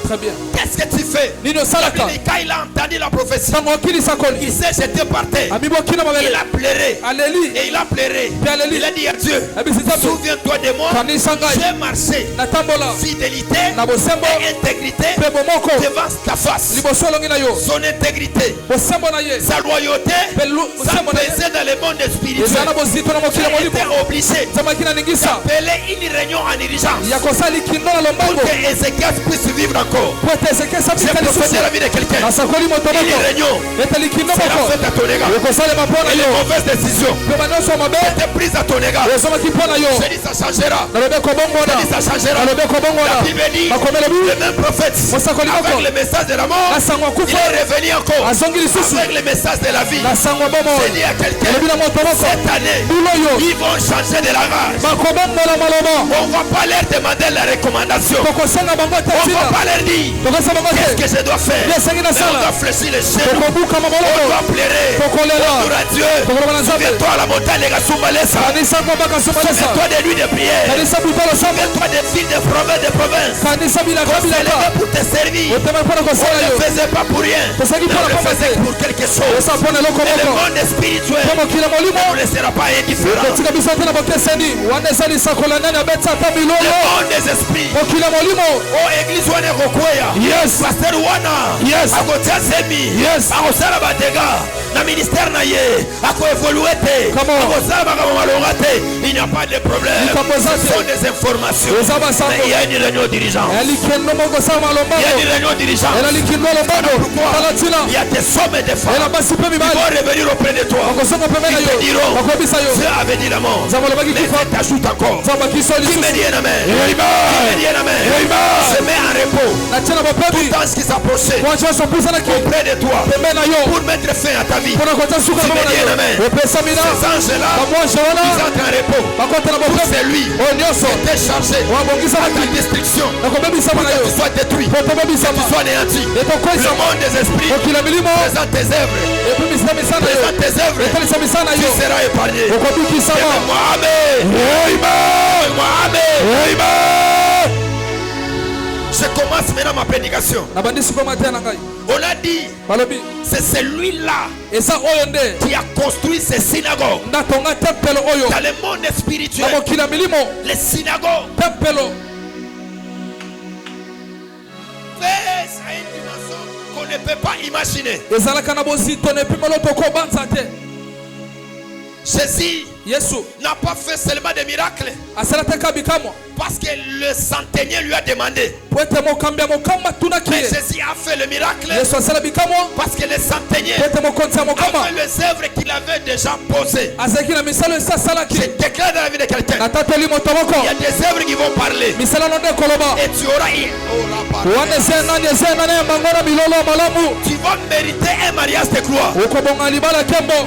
Très bien. Qu'est-ce que tu fais? Nino salaka. Quand il a entendu la prophétie, Tango akili sakoli. il s'est jeté par terre. Amibo kina Il mabele. a pleuré. Aleli. Et il a pleuré. Aleli. Il a dit à Dieu, Abisitabe. souviens-toi de moi. Kanisa ngai. J'ai marché. Natambola. Fidélité Na bosembo. et intégrité Pe bomoko. devant ta face. Liboso longi na yo. Son intégrité, Bosembo na ye. sa loyauté, sa Bosembo na ye. présence dans le monde spirituel. Ezana bozito na mokila Il molimo. était obligé Zamakina ningisa. d'appeler une réunion en urgence Ya kosali kindo na pour lombango. que Ézéchias puisse vivre encore. Pote ezeke J'ai sabika prophétisé la lisusu. vie de quelqu'un. Nasakoli moto Une moko. réunion Etali kindo sera moko. faite à ton égard. Yokosalema mpo na Et les yo. mauvaises décisions Pe banyonso mabe. étaient prises à ton égard. Ozomaki mpo na yo. Je dis ça changera. Nalobe kobongona. Je dis ça changera. Nalobe kobongona. La Bible dit, Bakomela bu. le même prophète, Mosakoli moko. avec le message de la mort, Nasangwa il kufa. est revenu encore Azongi lisusu. avec le message de la vie. Nasangwa bomo. Je dis à quelqu'un, Elobi na moto moko. cette année, Bulo yo. ils vont changer de la race. Bakobongola maloba. On ne va pas leur demander la recommandation. Tokosenga bango te On ne tina. va pas leur dire Tokosa bango qu'est-ce te. que je dois faire. Bien sengi na Mais on sala. doit fléchir les genoux. Tokobuka On mamolobo. doit pleurer. Tokolela. Bonjour à Dieu. Tokoloba na Nzambe. Souviens-toi à la montagne de Gasumbalesa. Kanisa ngo baka somalesa. Souviens-toi des nuits de prière. Kanisa butalo somo. Souviens-toi des villes de province. Kanisa bilaka On s'est levé bilaka. pour te servir. Otema mpona On kosala ne yo. faisait pas pour rien. Mais Tosaki mpona on le pamba faisait te. pour quelque chose. Osa mpona eloko Et le moko. monde spirituel Po mokili molimo. ne nous laissera pas indifférent. Kotika biso te na bokeseni. Wana eza lisakola nani abetisa ata Le bilolo. monde des esprits. Mokili molimo. Oh, église wana ekokweya. Yes. Pasteur wana. Yes. Akotia semi. Yes. Akosala badega. Na ministère na ye. Akoévoluer te. Comment? Akosala makambo malonga te. Il n'y a pas de problème. Likambo eza Ce te. sont des informations. Eza basango. Mais il y a une réunion dirigeante. Elikendo moko sa Il y a malombango. une réunion dirigeante. Ela likindo lombango. Pourquoi? Tala tina. Il y a des hommes et des femmes Ela basi pe qui mibali. vont revenir auprès de toi. Bakosonga pembeni na Ils yo. te diront, Bakobisa yo. Dieu avait dit la mort. Nzambe alobaki Mais kifa. il t'ajoute encore. Nzambe akiso Qui me lisusu. dit un amen? Amen. Qui me dit un amen? Amen. Se met en repos. Natia na bapebi. Dans ce qui s'approchait Mwacha sopusanaki. auprès de toi Pembeni na yo. pour mettre fin à ta vie. Mpona kotia suka Qui me mama na dit yo. un amen? Opesa mina. Ces anges-là, Bamwasha wana. ils entrent en repos. Bakota na Pour bapebi. c'est lui Oyo nyonso. qui est chargé Wabongisa à ta maki. destruction. Nakobebisama na Que yo. tu sois détruit, Po que tobebisama. tu sois anéanti. Le Etokwesama. monde des esprits Mokili ya milimo. présente tes œuvres. Epimisa misana yo. Présente tes œuvres. Etalisa misana Tu yo. seras épargné. Okobikisama. Mohamed. Amen. Mohamed. Amen. Je commence maintenant ma prédication. Nabandisi mpo mateya na ngai. On a dit, Balobi. c'est celui-là Eza oyo nde. qui a construit ces synagogues. Natonga tempelo oyo. Dans le monde Na spirituel, mokili ya milimo. les synagogues Tempelo. baissent à une dimension qu'on ne peut pas imaginer. Ezalaka na bozito na epimelo tokobanza te. Jésus Yesu. n'a pas fait seulement des miracles Asalata ka bikamwa. parce que le centenier lui a demandé. Po ete mokambi ya mokama tunaki Mais ye. Jésus a fait le miracle Yesu asala bikamwa. parce que le centenier Po ete mokonzi ya mokama. avait les œuvres qu'il avait déjà posées. Azalaki na misalo esi asalaki. Je déclare dans la vie de quelqu'un, Natateli moto moko. il y a des œuvres qui vont parler. Misala no nde koloba. Et tu auras Wana eza nani eza nani ya bango na milolo ya malamu. tu vas mériter un mariage de gloire. Okobonga libala kembo.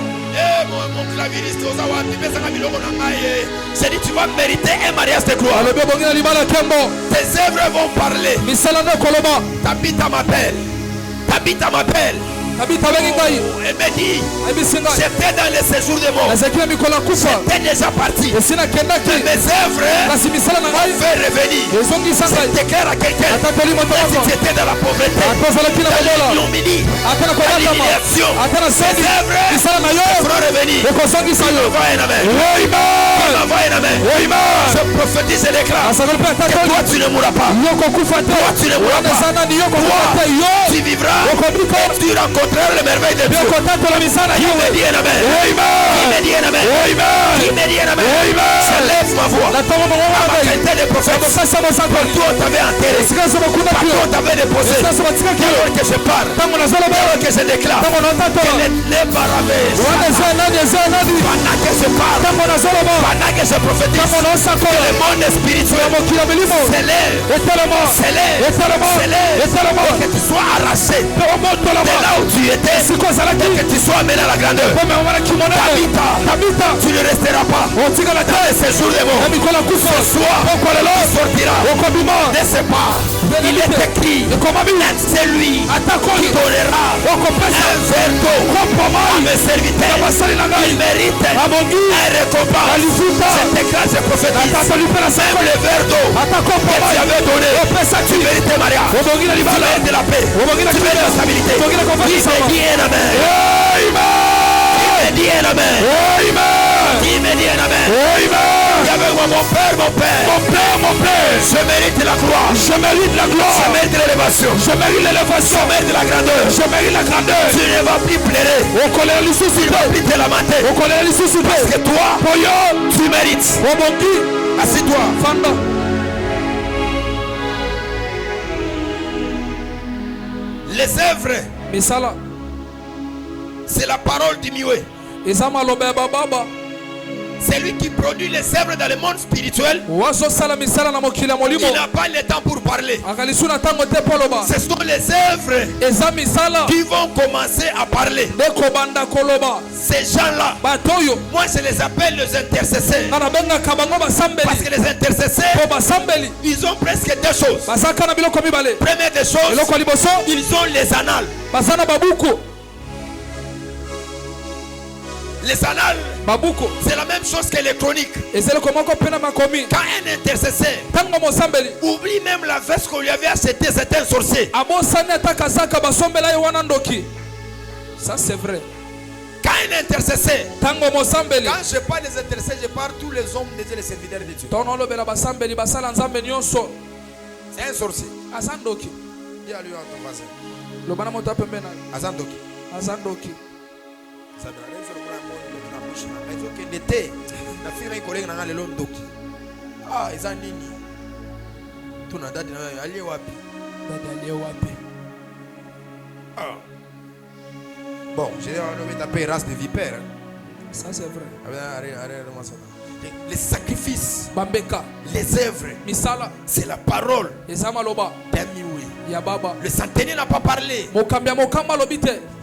Mon claviriste aux awapi, mais ça va biloko na ngai. J'ai dit tu vas mériter un mariage de gloire. Alobi obongi na libala kembo. Tes œuvres vont parler. Misala nde koloba. Tabitha m'appelle. Tabitha m'appelle. Tabita bengi ngai. Elle me dit, Ayebisi ngai. j'étais dans le séjour de mort. Nazalaki na mikolo ya kufa. J'étais déjà parti. Esi nakendaki. Mais mes œuvres Kasi misala na vont ngai. faire revenir. Ezongisa Je ngai. déclare à quelqu'un, Natateli moto si moko. tu étais dans la pauvreté, Ata ozalaki na dans bobola. l'ignominie, Ata na dans kobatama. l'humiliation, Ata na mes soni. œuvres Misala na yo. feront revenir. Ekozongisa yo. Envoie un amen. Amen. Envoie un amen. Amen. Je prophétise et déclare Asakoli pe que toi atatoli. tu ne mourras pas. Yo kokufa te. Toi tu ne mourras Wana eza pas. nani yo kokufa te. Yo. Tu vivras Okobika. et tu rencontreras les merveilles de Dieu. Yo kotatela misala Qui yo. me dit un amen? Qui Amen. me dit un amen? Amen. Qui me dit un amen? Amen. Je lève ma voix. Natongo mongo À ma ngai. qualité de prophète. Bakokasa mosakoli. Partout on t'avait enterré. Esika so bakunda Partout kio. on t'avait déposé. Esika so batikaki yo. Alors que je parle. Ntango nazoloba. Alors que je déclare. Ntango natatola. Les baravés. Wana eza nani eza nani. Pendant que je parle. Ntango nazoloba. Pendant que je prophétise. Ntango naosakola. Le monde spirituel. Ya mokili ya milimo. S'élève. Etelema. S'élève. Etelema. S'élève. Etelema. Et que tu sois arraché. Pe omotolama. De là où tu étais. Esika ozalaki. Que tu sois amené à la grandeur. Pome omonaki monene. Tabitha. Tabita. Tu ne resteras pas. Otikala te. Dans ce jour de mort. Na mikolo ya kufa. Ce soir. Poko sortira de ses pas. Il est écrit, c'est lui qui donnera un verre d'eau à mes serviteurs. Il mérite un récompense. C'est écrit, c'est prophétique. Même le verre d'eau que tu avais donné, tu mérites Maria. Tu mérites de la paix. Tu mérites de la stabilité. Qui me dit un amen? Qui me dit un amen? Qui me dit un amen? Mon père, je mérite la gloire, je mérite l'élévation, je mérite la grandeur, tu ne vas plus pleurer, tu ne vas plus te lamenter, parce que toi, tu mérites. Assis-toi. Les œuvres, c'est la parole du Mioué. C'est lui qui produit les œuvres dans le monde spirituel. Il n'a pas le temps pour parler. Ce sont les œuvres qui vont commencer à parler. Ces gens-là, moi je les appelle les intercesseurs. Parce que les intercesseurs, ils ont presque deux choses. Première des choses, ils ont les annales. Les annales, c'est la même chose que les chroniques. Quand un intercesseur oublie même la veste qu'on lui avait achetée, c'est un sorcier. Ça c'est vrai. Quand un intercesseur, quand je parle des intercesseurs, je parle tous les hommes et les serviteurs de Dieu. C'est un sorcier. Dis à lui à ton voisin. Azandoki. Ah, ils ont nini. Tout n'a dadi na aller wapi. Ah. Bon, j'ai enlevé taper race de vipère. Ça c'est vrai. Les sacrifices, les œuvres, c'est la parole. Le centenier n'a pas parlé.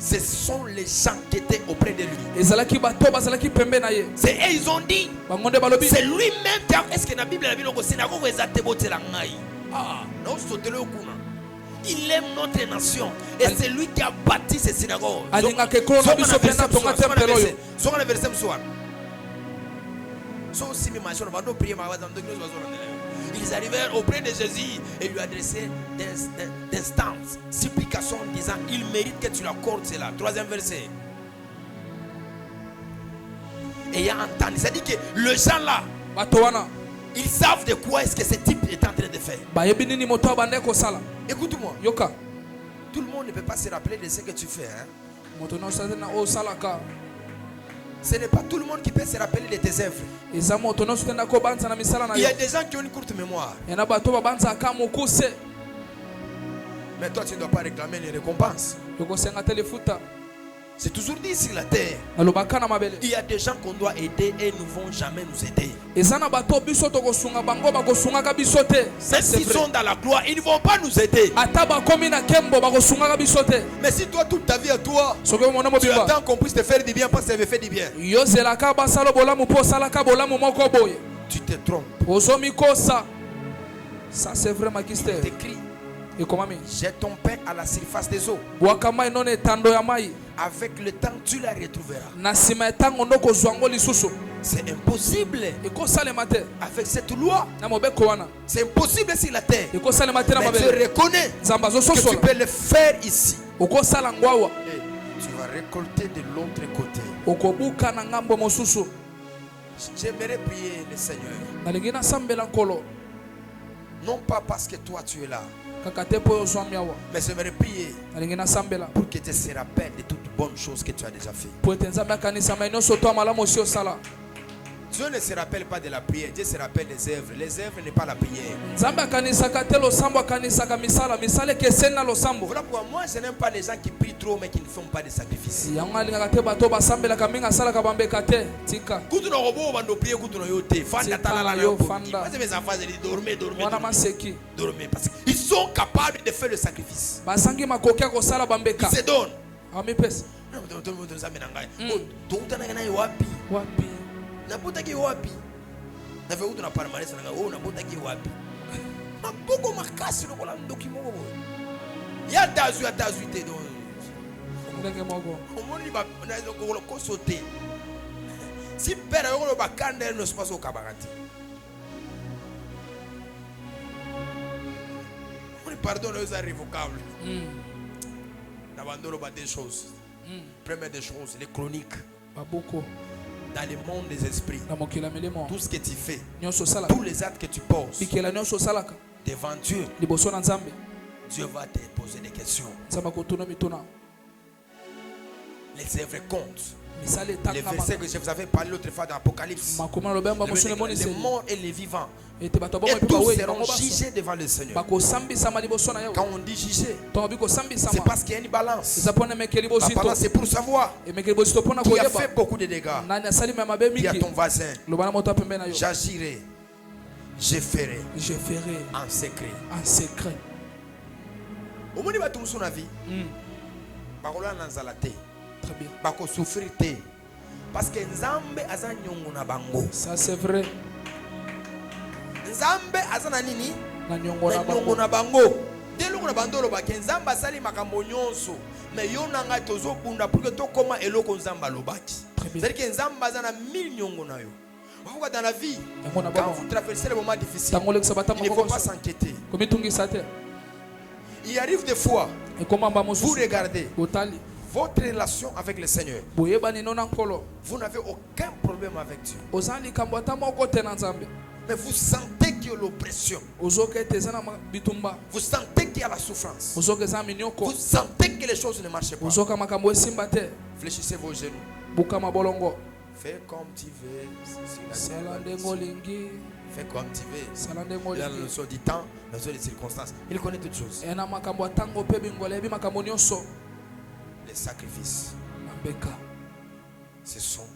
Ce sont les gens qui étaient auprès de lui. C'est eux, ils ont dit. C'est lui-même qui a. Est-ce que la Bible a dit il aime notre nation. Et c'est lui qui a bâti ces synagogues. Ils arrivèrent auprès de Jésus et lui adressaient des instances, supplications en disant il mérite que tu l'accordes cela. Troisième verset. Et il y a entendu. C'est-à-dire que le gens là, ils savent de quoi est-ce que ce type est en train de faire. Écoute-moi. Tout le monde ne peut pas se rappeler de ce que tu fais. Hein? Ce n'est pas tout le monde qui peut se rappeler de tes œuvres. Il y a des gens qui ont une courte mémoire. Mais toi, tu ne dois pas réclamer les récompenses. C'est toujours dit sur la terre. Il y a des gens qu'on doit aider et ils ne vont jamais nous aider. Même s'ils sont dans la gloire, ils ne vont pas nous aider. Mais si toi, toute ta vie à toi, tu attends qu'on puisse te faire du bien parce que ça veut faire du bien, tu te trompes. Ça c'est vrai, magister. Jette ton pain à la surface des eaux. Avec le temps, tu la retrouveras. C'est impossible. Avec cette loi, c'est impossible sur la terre. Mais tu reconnais que tu peux le faire ici. Et tu vas récolter de l'autre côté. J'aimerais prier le Seigneur. Non pas parce que toi tu es là, mais j'aimerais prier pour que tu te rappelles de toutes bonnes choses que tu as déjà fait. Dieu ne se rappelle pas de la prière, Dieu se rappelle des œuvres. Les œuvres n'est pas la prière. Voilà pourquoi moi je n'aime pas les gens qui prient trop mais qui ne font pas de sacrifices. Dormez parce qu'ils sont capables de faire le sacrifice. Ils se donnent. N'avez où na palmarès na o na botaki wapi. Maboko makasi lokola document bo. Ya dazu te donc. ndenge moko Omoni ba na ko sauter. Si père yo ba kanda no se passe au kabarati. Pardon, c'est irrévocable. N'abandonne pas des choses. Première des choses, les chroniques. Dans le monde des esprits, tout ce que tu fais, tous les actes que tu poses devant Dieu, Dieu va te poser des questions. Les œuvres comptent. Les versets que je vous avais parlé l'autre fois dans l'Apocalypse, les morts et les vivants, et tous seront jugés devant le Seigneur. Quand on dit juger, c'est parce qu'il y a une balance. La balance, c'est pour savoir qui a fait beaucoup de dégâts. Dis à ton voisin, j'agirai, je ferai en secret. Au moment où tu as vie, très bien. Bako souffrir te parce que Nzambe aza nyongo na bango. Ça c'est vrai. Nzambe aza na nini? Na nyongo na bango. Delo na bandolo ba Nzambe asali makambo nyonso. Mais yo nanga tozo bunda pour que to koma eloko Nzamba lobaki. C'est-à-dire que Nzambe aza na 1000 nyongo na yo. Pourquoi dans la vie quand vous traversez les moments difficiles, il ne faut pas s'inquiéter. Il arrive des fois vous regardez votre relation avec le Seigneur, vous n'avez aucun problème avec Dieu. Mais vous sentez qu'il y a l'oppression. Vous sentez qu'il y a la souffrance. Vous sentez que les choses ne marchent pas. Fléchissez vos genoux. Fais comme tu veux. Fais comme tu veux. Il a la notion du temps, la notion des circonstances. Il connaît toutes choses. Les sacrifices, ce sont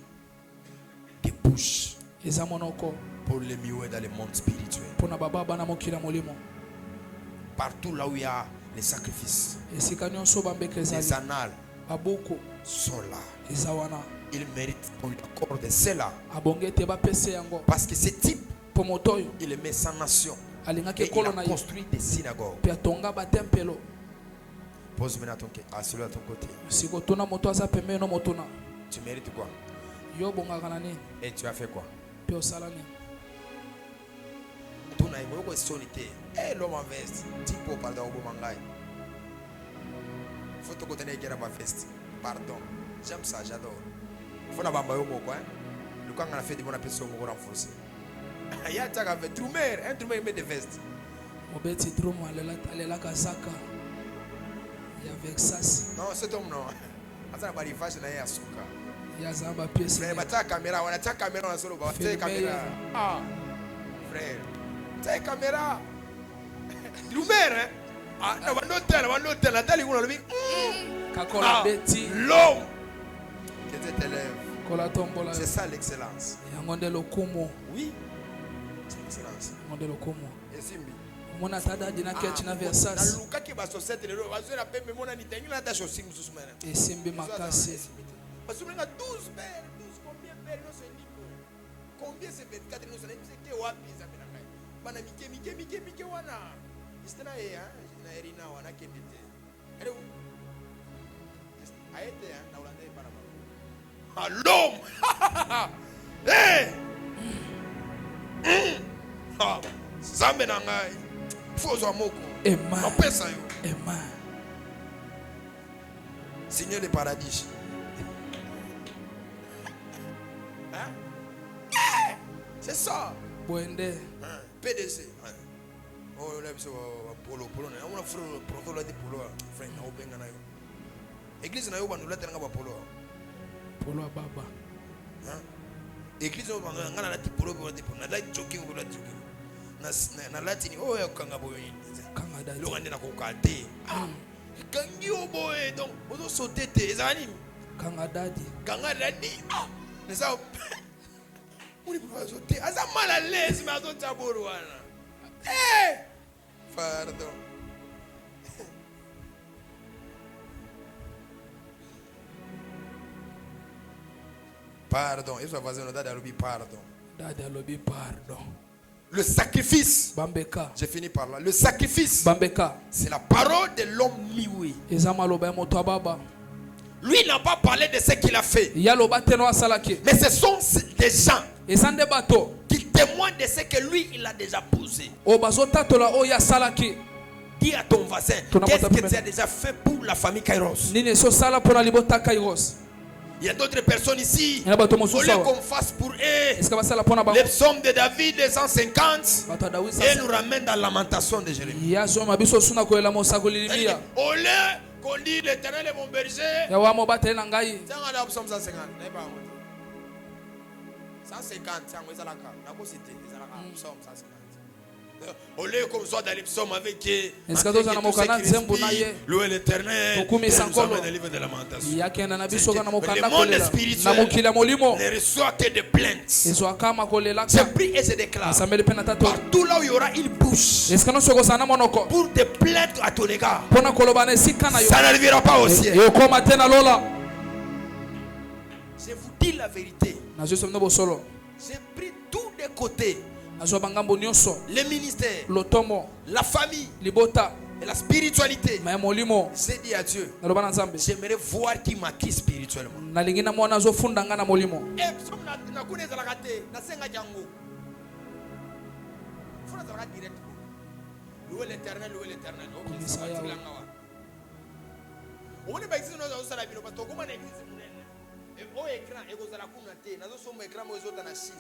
des bouches pour les mieux dans le monde spirituel. Partout là où il y a les sacrifices, les annales sont là. Il mérite qu'on lui accorde cela. Parce que ce type, il met sa nation. Et il a construit des synagogues. Pose maintenant celui à ton côté. Tu mérites quoi? Et tu as fait quoi? L'homme en veste. Tipo, pardon, faut te connaître qui est ma veste. Pardon. J'aime ça, j'adore. Faut la bamba yo moko, hein. Le quand on a fait des bonnes personnes au renforcé. Il y a un drummer, il met des vestes. Obeti drum alela kazaka. Ya Vexas. Non, cet homme non. Attends, pas l'image na ya suka. Ya zamba pièce. Mais bata caméra, on a ta caméra na solo ba. Ta caméra. Ah. Frère. Ta caméra. Drummer, hein. Ah, na hôtel, atali kuna lobi. Kakola beti. L'homme qui était élève. C'est ça l'excellence. Oui. C'est l'excellence. Et Simbi. Mona tada dina kechi na Versace. Na luka ki ba société lelo bazo na pembe mona ni tengi na ta shosim susumena. Et Simbi makasi. Parce que 12 pères, 12 combien pères non c'est libre. Combien c'est 24 non c'est que wapi za mina kai. Bana mike wana. Istana hein, na erina wana kebite. Ele aete hein, na ulanda para. Hey! Zambe na ngai. Fozo moko. Amen. Seigneur le paradis. Hein? C'est ça. Boende. PDC. Oh, là, c'est polo. On a fait le protocole de polo. Frère, on a benga na yo. Église na yo bandu la tenga ba polo. Polo baba. Hein? Église on banga ngana la ti polo ko ti polo. Na la jogging ko la jogging. Na latini oh ya kanga boye. Kanga dadi. Lo ngande na ko kate. Kangi oboye donc ozo sauter te ezani. Kanga dadi. Ah. Mais ça on est pas sauter. Asa mal à l'aise mais azo taboro wana. Eh! Pardon. Pardon. Et ça va dire pardon. Le sacrifice, j'ai fini par là. Le sacrifice, c'est la parole de l'homme mioué. Lui n'a pas parlé de ce qu'il a fait. Mais ce sont des gens qui témoignent de ce que lui, il a déjà posé. Dis à ton voisin, qu'est-ce que tu as déjà fait pour la famille Kairos? Il y a d'autres personnes ici, au lieu qu'on fasse pour eux les psaumes de David, les 150, et nous ramènent dans la lamentation de Jérémie. Au lieu qu'on dit l'Éternel est mon berger, c'est un psaume 150. 150, au lieu qu'on soit dans les psaumes avec louer l'Éternel, nous sommes dans le livre de lamentation. Le monde spirituel ne reçoit que des plaintes. Je prie et je déclare, partout là où il y aura une bouche pour des plaintes à ton égard, ça n'arrivera pas au ciel. Je vous dis la vérité. J'ai pris tous les côtés. Les ministères, la famille et la spiritualité. J'ai dit à Dieu, j'aimerais voir qui maquille spirituellement. Louez l'Éternel, louez l'Éternel.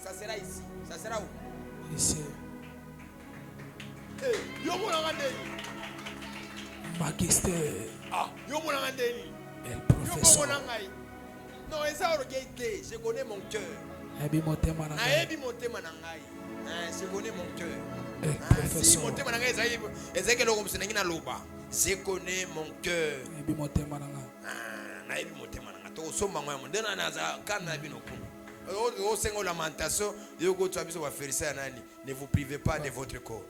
Ça sera ici. Ça sera où? Ici. Magister. El professeur. Non, je connais mon cœur. Je connais mon cœur. El professeur. Je connais mon cœur. Ne vous privez pas de votre corps.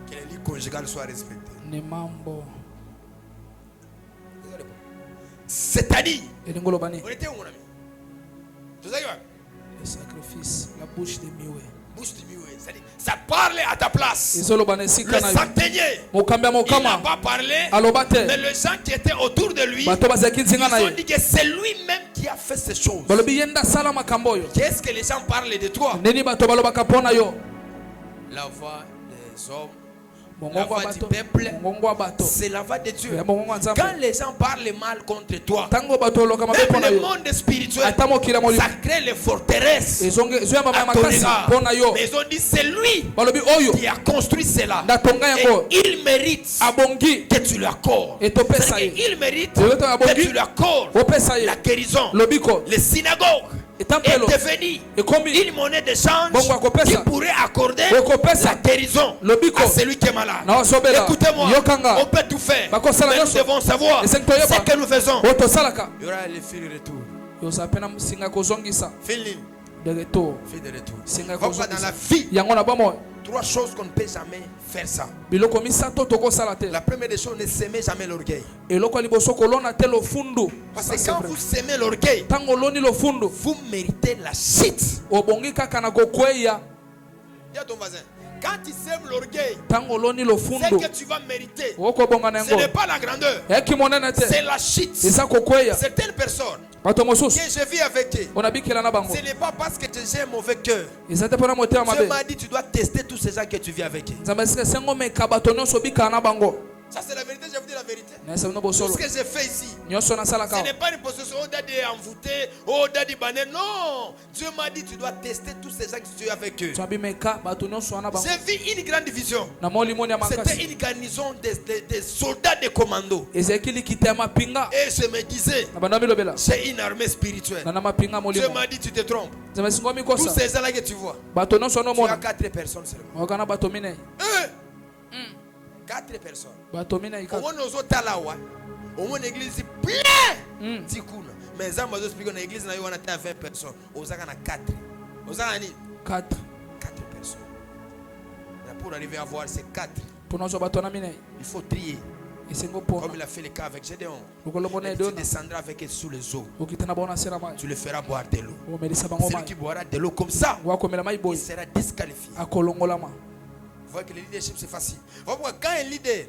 Que les lits conjugales soient respectés. C'est-à-dire, on était où, mon ami? Le sacrifice, la bouche de Mioué. Ça parle à ta place. Le centenier, il n'a pas parlé, mais les gens qui étaient autour de lui, ils ont dit que c'est lui-même qui a fait ces choses. Qu'est-ce que les gens parlent de toi? La voix des hommes, la voix du peuple, c'est la voix de Dieu. Quand les gens parlent mal contre toi, même le monde spirituel, ça crée les forteresses à ton égard. Mais ils ont dit c'est lui qui a construit cela. Et il mérite que tu lui accordes. Il mérite que tu lui accordes la guérison. Les synagogues est devenu une monnaie d'échange qui pourrait accorder la guérison à celui qui est malade. Écoutez-moi, on peut tout faire, mais nous devons savoir ce que nous faisons. Il y aura les fils de retour. Fils de retour. Pourquoi dans la vie, 3 choses qu'on ne peut jamais faire ça. La première des choses, ne s'aimez jamais l'orgueil. Parce que quand vous s'aimez l'orgueil, vous méritez la chute. Dis à ton voisin, quand tu sèmes l'orgueil, ce que tu vas mériter, ce n'est pas la grandeur, c'est la chute. Certaines personnes que je vis avec eux, ce n'est pas parce que j'ai un mauvais cœur. Dieu m'a dit tu dois tester tous ces gens que tu vis avec eux. Ça c'est la vérité, je vous dis la vérité. Tout ce que j'ai fait ici, ce n'est pas une possession d'être envoûté, d'être banné. Non, Dieu m'a dit tu dois tester tous ces gens que tu es avec eux. J'ai vu une grande vision. C'était une garnison des soldats de commando. Et je me disais, c'est une armée spirituelle. Dieu m'a dit tu te trompes. Tous ces gens là que tu vois, tu as 4 personnes seulement. 4 personnes. Au moins l'église plein. Mais ça m'a expliqué l'église na 20 personnes. Aux 4. Aux 4 personnes. Mais pour arriver à voir ces 4, il faut trier. Comme il a fait le cas avec Gédéon. Tu descendras avec elle sous les eaux. Tu le feras boire de l'eau. Celui qui boira de l'eau comme ça, il sera disqualifié. Vous voyez que le leadership c'est facile. Quand un leader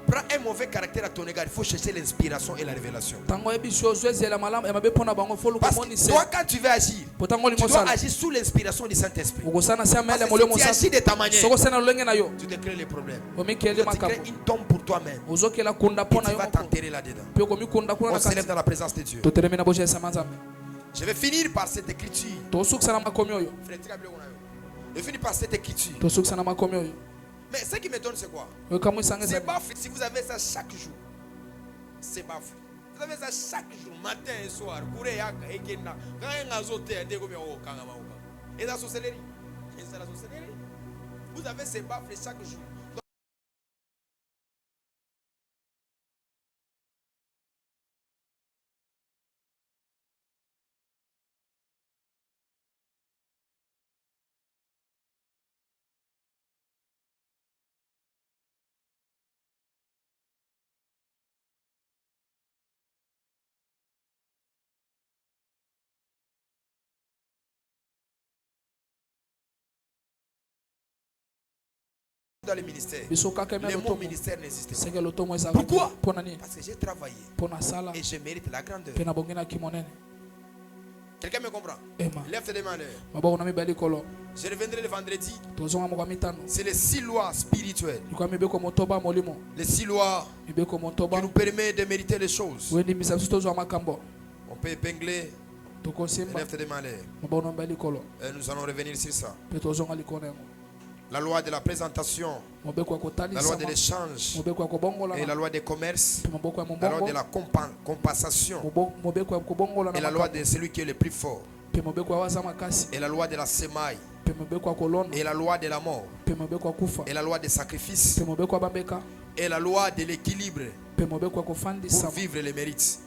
prend un mauvais caractère à ton égard, il faut chercher l'inspiration et la révélation. Parce que toi, quand tu veux agir, tu dois agir sous l'inspiration du Saint-Esprit. Parce que si tu agis de ta manière, tu te crées les problèmes. Tu crées une tombe pour toi-même. Et tu vas t'enterrer là-dedans. On s'élève dans la présence de Dieu. Je vais finir par cette écriture. Je vais finir par cette écriture. Mais ce qui me donne, c'est quoi? C'est bafle. Si vous avez ça chaque jour, c'est bafle. Vous avez ça chaque jour, matin et soir. Et la sorcellerie. Vous avez ces bafles chaque jour. Dans les ministères, le mot ministère n'existe pas. Pourquoi? Parce que j'ai travaillé et je mérite la grandeur. Quelqu'un me comprend? Lève tes mains. Je reviendrai le vendredi. C'est les 6 lois spirituelles. Les 6 lois qui nous permettent de mériter les choses. On peut épingler. Lève tes mains. Et nous allons revenir sur ça. La loi de la présentation, la loi de l'échange, et la loi des commerces, la loi de la compensation, et la loi de celui qui est le plus fort, et la loi de la semaille, et la loi de la mort, et la loi des sacrifices, et la loi de l'équilibre pour vivre les mérites.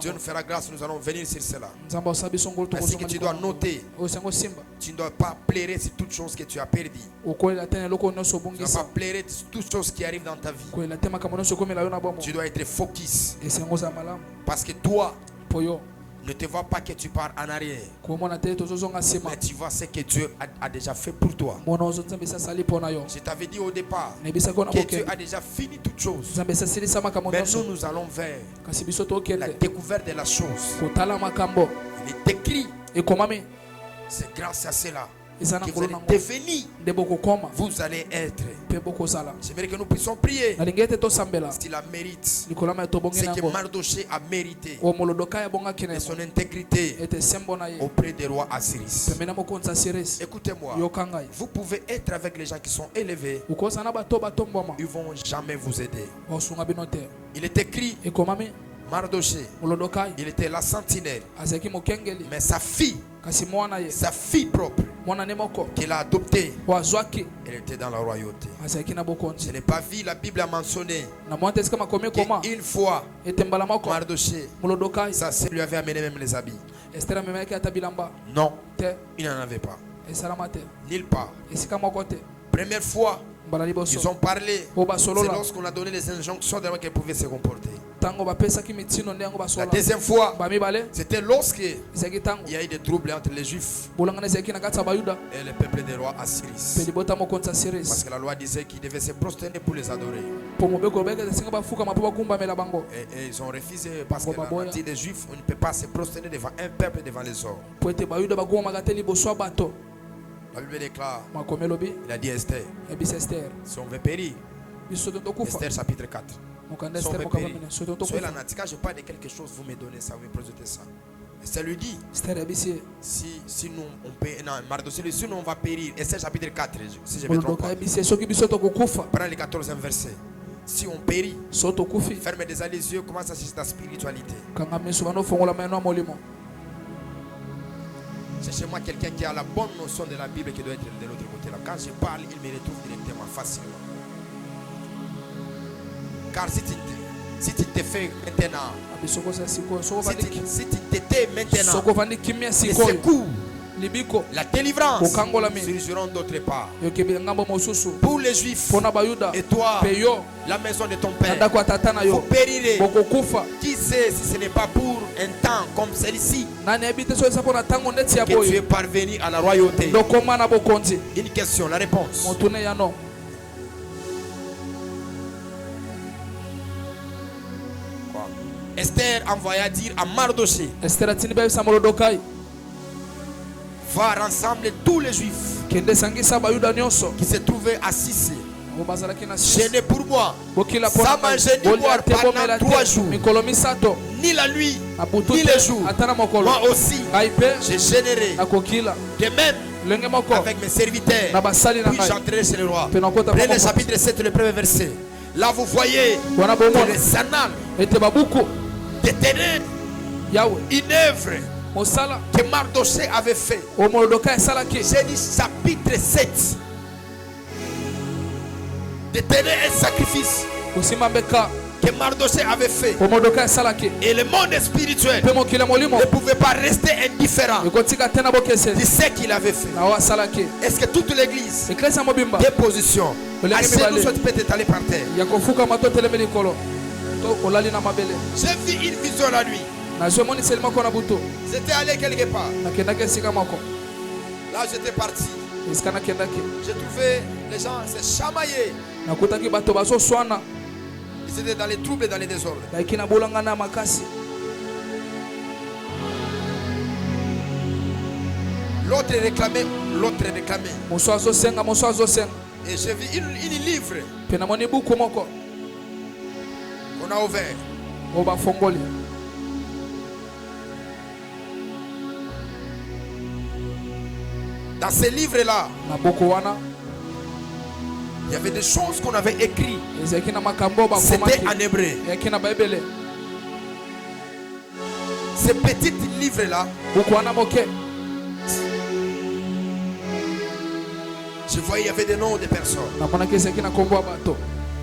Dieu nous fera grâce, nous allons venir sur cela. Ainsi que tu dois noter, tu ne dois pas pleurer sur toutes choses que tu as perdues. Tu ne dois pas pleurer sur toutes choses qui arrivent dans ta vie. Tu dois être focus. Parce que toi, ne te vois pas que tu pars en arrière, mais tu vois ce que Dieu a déjà fait pour toi. Je t'avais dit au départ que Dieu a déjà fini toutes choses. Mais nous allons vers la découverte de la chose. Il est écrit, c'est grâce à cela que vous allez devenir, vous allez être. J'aimerais que nous puissions prier. S'il la mérite, c'est que Mardoché a mérité et son intégrité auprès des rois Assyris. Écoutez-moi, vous pouvez être avec les gens qui sont élevés, ils ne vont jamais vous aider. Il est écrit, Mardoché, il était la sentinelle, mais sa fille propre, qu'il a adoptée, elle était dans la royauté. Je n'ai pas vu, la Bible a mentionné qu'une fois, Mardoché, sa sœur lui avait amené même les habits. Non, il n'en avait pas. Nulle part. Première fois, ils ont parlé, c'est lorsqu'on a donné les injonctions de qu'elle pouvait se comporter. La deuxième fois, c'était lorsque il y a eu des troubles entre les Juifs et le peuple des rois Assyris. Parce que la loi disait qu'ils devaient se prosterner pour les adorer. Et ils ont refusé parce que la loi dit des Juifs, on ne peut pas se prosterner devant un peuple, devant les hommes. La Bible déclare, il a dit à Esther, si on veut périr, Esther chapitre 4. Si on veut périr, soyez là, quand je parle de quelque chose, vous me donnez ça, vous me présentez ça. Esther lui dit, si nous on peut, non, Mardoché, si nous on va périr, Esther chapitre 4, si je ne me trompe pas. Prends le 14e verset. Si on périt, ferme déjà les yeux, commence à chercher ta spiritualité. Cherchez-moi quelqu'un qui a la bonne notion de la Bible qui doit être de l'autre côté là. Quand je parle, il me retrouve directement, facilement. Car si tu te fais maintenant, si tu t'étais maintenant, les secours libiko la délivrance okangolami surgiront d'autre part. yokebi ngambo mosusu Pour les Juifs pona bayuda et toi, pe yo la maison de ton père, ndako ya tata na vous yo périrez. bokokufa. Qui sait si ce n'est pas pour un temps comme celui-ci nani yebi te so eza mpona ntango ndeti ya que tu es boye parvenu à la royauté? ndokoma na bokonzi. Une question, la réponse. motune ya no Esther envoya dire à Mardoché, Esther atindi bayebisa Morodokai va rassembler tous les Juifs kende sangisa bayuda nyonso qui se trouvaient assis, oyo bazalaki na gênés pour moi, bokila sans manger ni boire pendant 3 jours, mikolo misato ni la nuit, na butu ni te les jours. ata na mokolo Moi aussi, ngai pe je gênerai. nakokila De même, lenge moko avec mes serviteurs, na basali na puis ngai j'entrerai chez le roi. pe nakota Prenez le chapitre 7, le premier verset. Là, vous voyez wana que bomona les annales ete babuku détenaient yawe une œuvre mosala que Mardoché avait fait. oyo Morodokai esalaki J'ai dit chapitre 7. Détenait un sacrifice kosimba mbeka que Mardoché avait fait. oyo Morodokai esalaki Et le monde spirituel mpe mokili molimo ne pouvait pas rester indifférent ekotika te na de bokeseni ce qu'il avait fait. na oyo asalaki. Est-ce que toute l'église, eklesi ya mobimba des positions, Olenge assez nous mibale. soit peut étaler par terre. ya kofukama to telemi likolo to olali na mabele. J'ai vu une vision la nuit. nazwi emoniseli moko na butu J'étais allé quelque part. nakendaki esika moko Là, j'étais parti. esika nakendaki J'ai trouvé les gens se chamailler. nakutaki bato bazoswana Ils étaient dans les troubles et dans les désordres. bayaki na bolangana ya makasi. L'autre réclamait, l'autre réclamait. mosu azosenga mosu azosenga Et j'ai vu une livre mpe namoni buku moko qu'on a ouvert. oyo bafongoli Dans ces livres-là, na buku wana il y avait des choses qu'on avait écrites. ezalaki na makambo oyo C'était bakomaki en hébreu. ezalaki na baebele. Ces petits livres-là, buku wana moke je voyais il y avait des noms de personnes. namonaki ezalaki na nkombo ya bato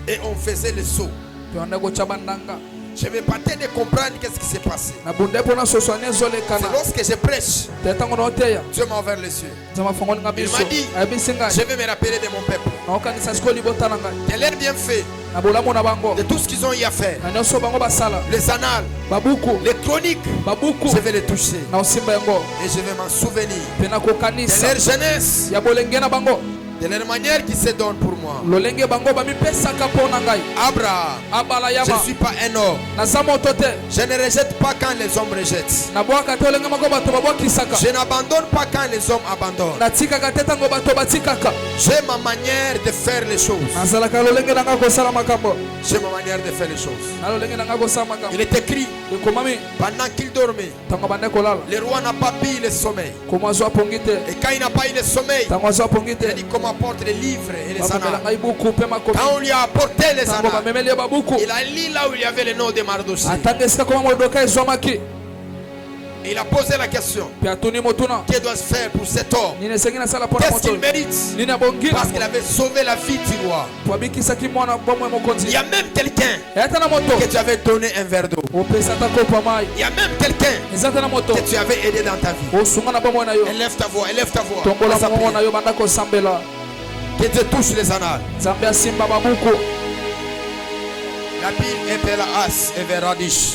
Et on faisait le saut. mpe wanda kotya bandanga Je ne vais pas te de comprendre qu'est-ce qui s'est passé. na bunda mpona soswani C'est ezolekana lorsque je prêche, te ntango na oteya Dieu m'a ouvert les yeux. nzambe afongoli nga biso Il m'a dit, ayebisi ngai Je vais me rappeler de mon peuple, naokanisa sikoyo libota na ngai de leurs bienfaits, na bolamu na bango de tout ce qu'ils ont eu à faire. na nyonso bango basala Les annales, babuku les chroniques, babuku je vais les toucher. na osimba yango Et je vais m'en souvenir mpe de nakokanisa leur jeunesse, ya bolenge na bango de leur manière qui se donne pour moi. lolenge bango bamipesaka mpo na ngai. Abraham, abala je yama ne suis pas un homme. naza moto te Je ne rejette pas quand les hommes rejettent. nabwaka te olenge moko bato babwakisaka Je n'abandonne pas quand les hommes abandonnent. natikaka te ntango bato batikaka. J'ai ma manière de faire les choses. nazalaka lolenge na ngai kosala makambo J'ai ma manière de faire les choses. na lolenge na ngai kosala Il makambo est écrit, ekomami pendant qu'il dormait, ntango bande kolala le roi n'a pas pris le sommeil. komo azwa pongi te Et quand il n'a pas eu le sommeil, ntango azwa pongi il a te dit comment apporte les livres et les bamemela annales. ngai buku mpe makomi Quand on lui a apporté les ntango annales, bamemeli ye babuku il a lu là où il y avait le nom de Mardoché. atanga esika koma Mordekai ezwamaki Il a posé la question, mpe atuni motuna que dois-je faire pour cet homme? nini esengi nasala mpo na Qu'est-ce moto qu'il mérite? nini abongi Parce qu'il avait sauvé la vie du roi. po abikisaki mwana bomoi Il mokonzi y a même quelqu'un eya te na moto que tu avais donné un verre d'eau. opesa ata kopa mai Il y a même quelqu'un eza te na moto que tu avais aidé dans ta vie. osunga na bomoi na yo Élève ta voix, élève ta voix. tombola Commence à mongo na prier. yo banda kosambela Que Dieu touche les annales. nzambe asimba babuku La Bible est belle as et veradish.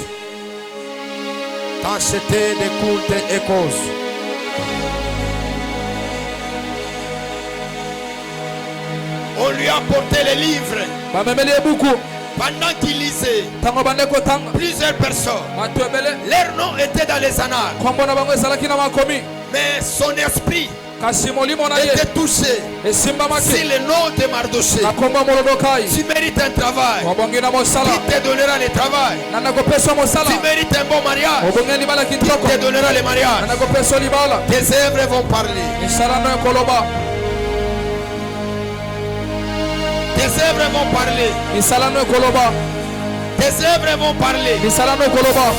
T'acheter des courtes et causes. On lui a apporté les livres. bamemeli ye buku Pendant qu'il lisait, ntango bande kotanga plusieurs personnes, bato ebele leur nom était dans les annales. nkombo na bango ezalaki na makomi Mais son esprit kasi molimo na ye était touché. Si esimbamaki le nom de Mardoché, na nkombo ya Mordekai tu mérites un travail, obongi na mosala qui te donnera le travail. na nakopesa mosala Tu mérites un bon mariage, obongi libala qui kitoko te donnera le na mariage. nakopesa libala Tes œuvres vont parler. misala no ekoloba Tes œuvres vont parler. misala no ekoloba Tes œuvres vont parler. misala no ekoloba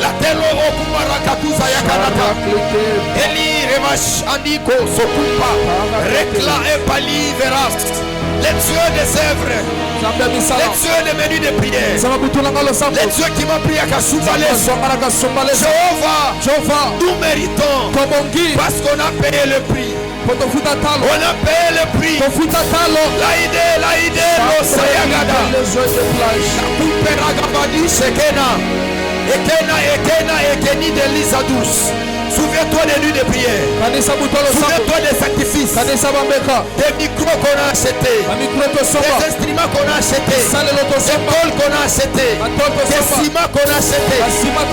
La telo okumarakatuza yakanata. Eli revash andiko sokupa. Rekla epali veras. Les dieux des œuvres. Les dieux des menus de prière. Les dieux qui m'ont prié à Kassoumbalé. Jéhovah, nous méritons. Parce qu'on a payé le prix. On a payé le prix. Laïdé, l'Osayagada. Peragabadi, Sekena. Ekeni de l'Isa douce. Souviens-toi des nuits de prière. Souviens-toi des sacrifices. Des micros qu'on a achetés. Des instruments qu'on a achetés. Des cols qu'on a achetés. Des ciments qu'on a achetés.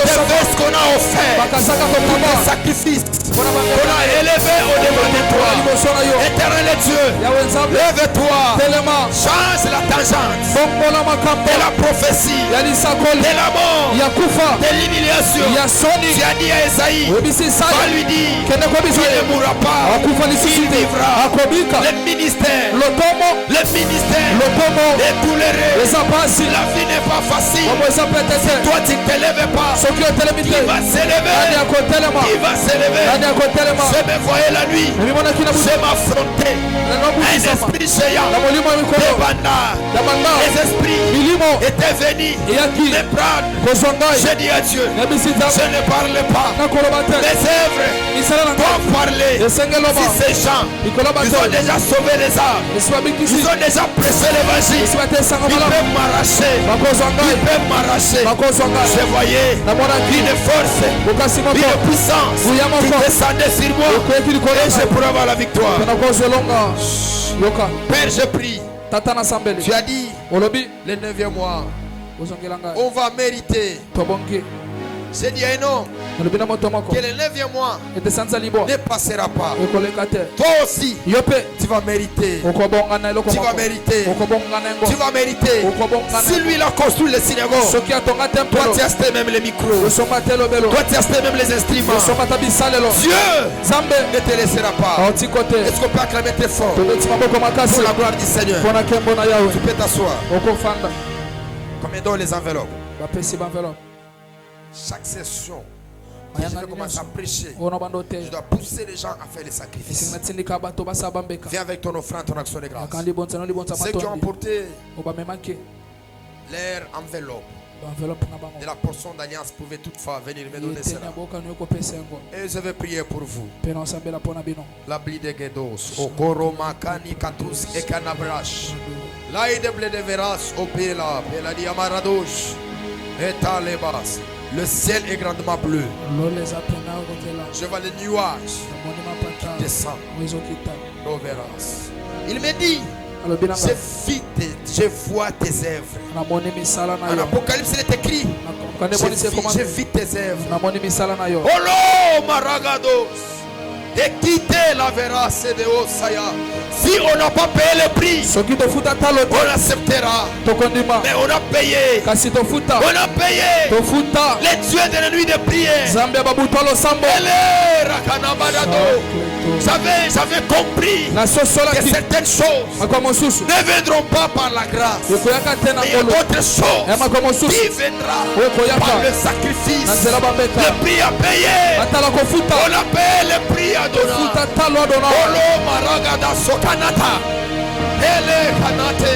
Des vestes qu'on a offerts. Des sacrifices qu'on a élevés au-devant de toi. Éternel Dieu, lève-toi. Change la tangente de la prophétie, de la mort, de l'humiliation. Tu as dit à Esaïe, va lui dire qu'il ne mourra pas, il vivra. Le ministère est douloureux. La vie n'est pas facile. Si toi tu ne te lèves pas, il va s'élever. Je me voyais la nuit, je m'affrontais un esprit géant, des bandards, les esprits étaient venus me prendre. J'ai dit à Dieu, je ne parle pas. Les œuvres vont parler. Si ces gens, ils ont déjà sauvé les âmes, ils ont déjà prêché l'évangile, ils peuvent m'arracher. Je voyais une force, une puissance qui descendait sur moi et je pourrais avoir la victoire. Père, je prie. Tu as dit le 9e mois, on va mériter. J'ai dit à un homme que le 9e mois ne passera pas. Toi aussi, tu vas mériter. Tu vas mériter. Tu vas mériter. Si lui il a construit les synagogues, toi tu as acheté même les micros. Toi tu as acheté même les instruments. Dieu ne te laissera pas. Est-ce qu'on peut acclamer très fort pour la gloire du Seigneur? Tu peux t'asseoir. Combien d'heures les enveloppes? Chaque session, je vais commencer à prêcher. Je dois pousser les gens à faire les sacrifices. Viens avec ton offrande, ton action de grâce. Ceux qui ont emporté leur enveloppe de la portion d'alliance pouvaient toutefois venir me donner cela. Et je vais prier pour vous. La bli de Gedos, Okoro Makani Katus Ekanabrash. Laïde blé de Veras, Opela, Peladi Amaradosh, Etalebas. Le ciel est grandement bleu. Je vois les nuages qui descendent. Il me dit, je vois tes œuvres. En Apocalypse, il est écrit, je vis tes œuvres. Olo Maragados. Et quitter la véracité de Osaya. Si on n'a pas payé le prix, on acceptera. Mais on a payé. On a payé. Les dieux de la nuit de prière. J'avais compris que certaines choses ne viendront pas par la grâce. Mais il y a d'autres choses qui viendra par le sacrifice. Le prix à payer. On a payé le prix à Olo Maragada Sokanata. Ele Kanate.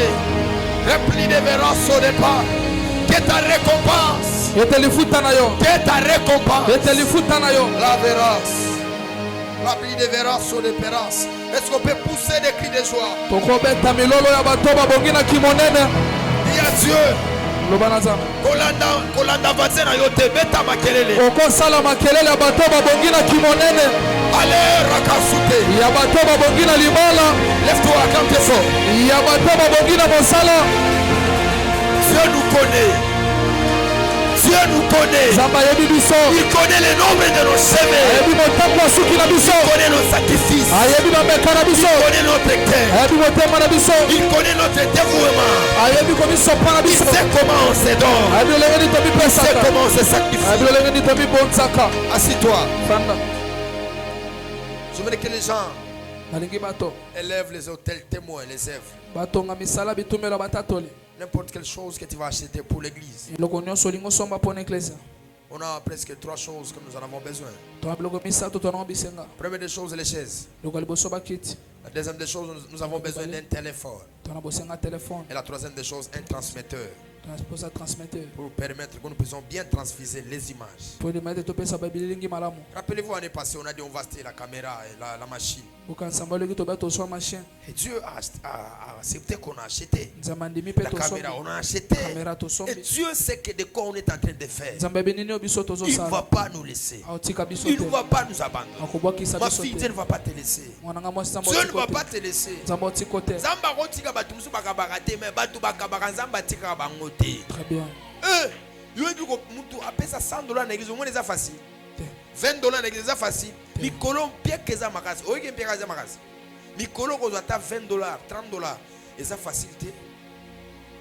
Repli de Verasso de pas. Que ta récompense. Que ta récompense. La Veras. La pli de Verasso de Peras. Est-ce qu'on peut pousser des cris de joie? Dis à Dieu. Kolanda vazena yote beta makelele. Okosala makelele ya bato babongina kimonene. Ale rakasute. Ya bato babongina limala. Lève-toi quand t'es fort. Ya bato babongina mosala. Dieu nous connaît. Dieu nous connaît. Il connaît le nombre de nos cheveux. Il connaît nos sacrifices. Il connaît notre cœur. Il connaît notre dévouement. Il sait comment on se donne. Il sait comment on se sacrifie. Assis-toi. Je veux que les gens élèvent les hôtels témoins, les œuvres. N'importe quelle chose que tu vas acheter pour l'église. On a presque 3 choses que nous en avons besoin. tona biloko misato tona bisenga Première des choses, les chaises. biloko ya liboso bakiti La deuxième des choses, nous avons besoin d'un téléphone. tona bosenga telefone Et la troisième des choses, un transmetteur. tona posa transmetteur Pour permettre que nous puissions bien transfuser les images. po limete topesa babililingi malamu Rappelez-vous, l'année passée, on a dit on va acheter la caméra et la machine. bokanisa mbaleki toba toswa machine Et Dieu a accepté qu'on a acheté. nzambe andimi mpe La tosombi caméra, on a acheté. caméra Et tosombi Dieu sait que de quoi on est en train de faire. nzambe ayebi nini oyo biso Il ne va tozosala pas nous laisser. aotika biso Il te ne va pas nous abandonner. akobwakisa Ma biso fille, Dieu te ne va pas te laisser. mwananga mwasi nzambe Dieu ne otiko va te pas te laisser. nzambe otiko te Nzambe akotika bato mosusu bakabaka te mais bato bakabaka nzambe atikaka bango te. très bien Yoyebi ko mutu apesa $100 na église omoni eza facile. te $20 na église eza facile. Te. Mikolo mpieke eza makasi. Oyeki mpieke eza makasi. Mikolo kozwa ata $20, $30 eza facile te.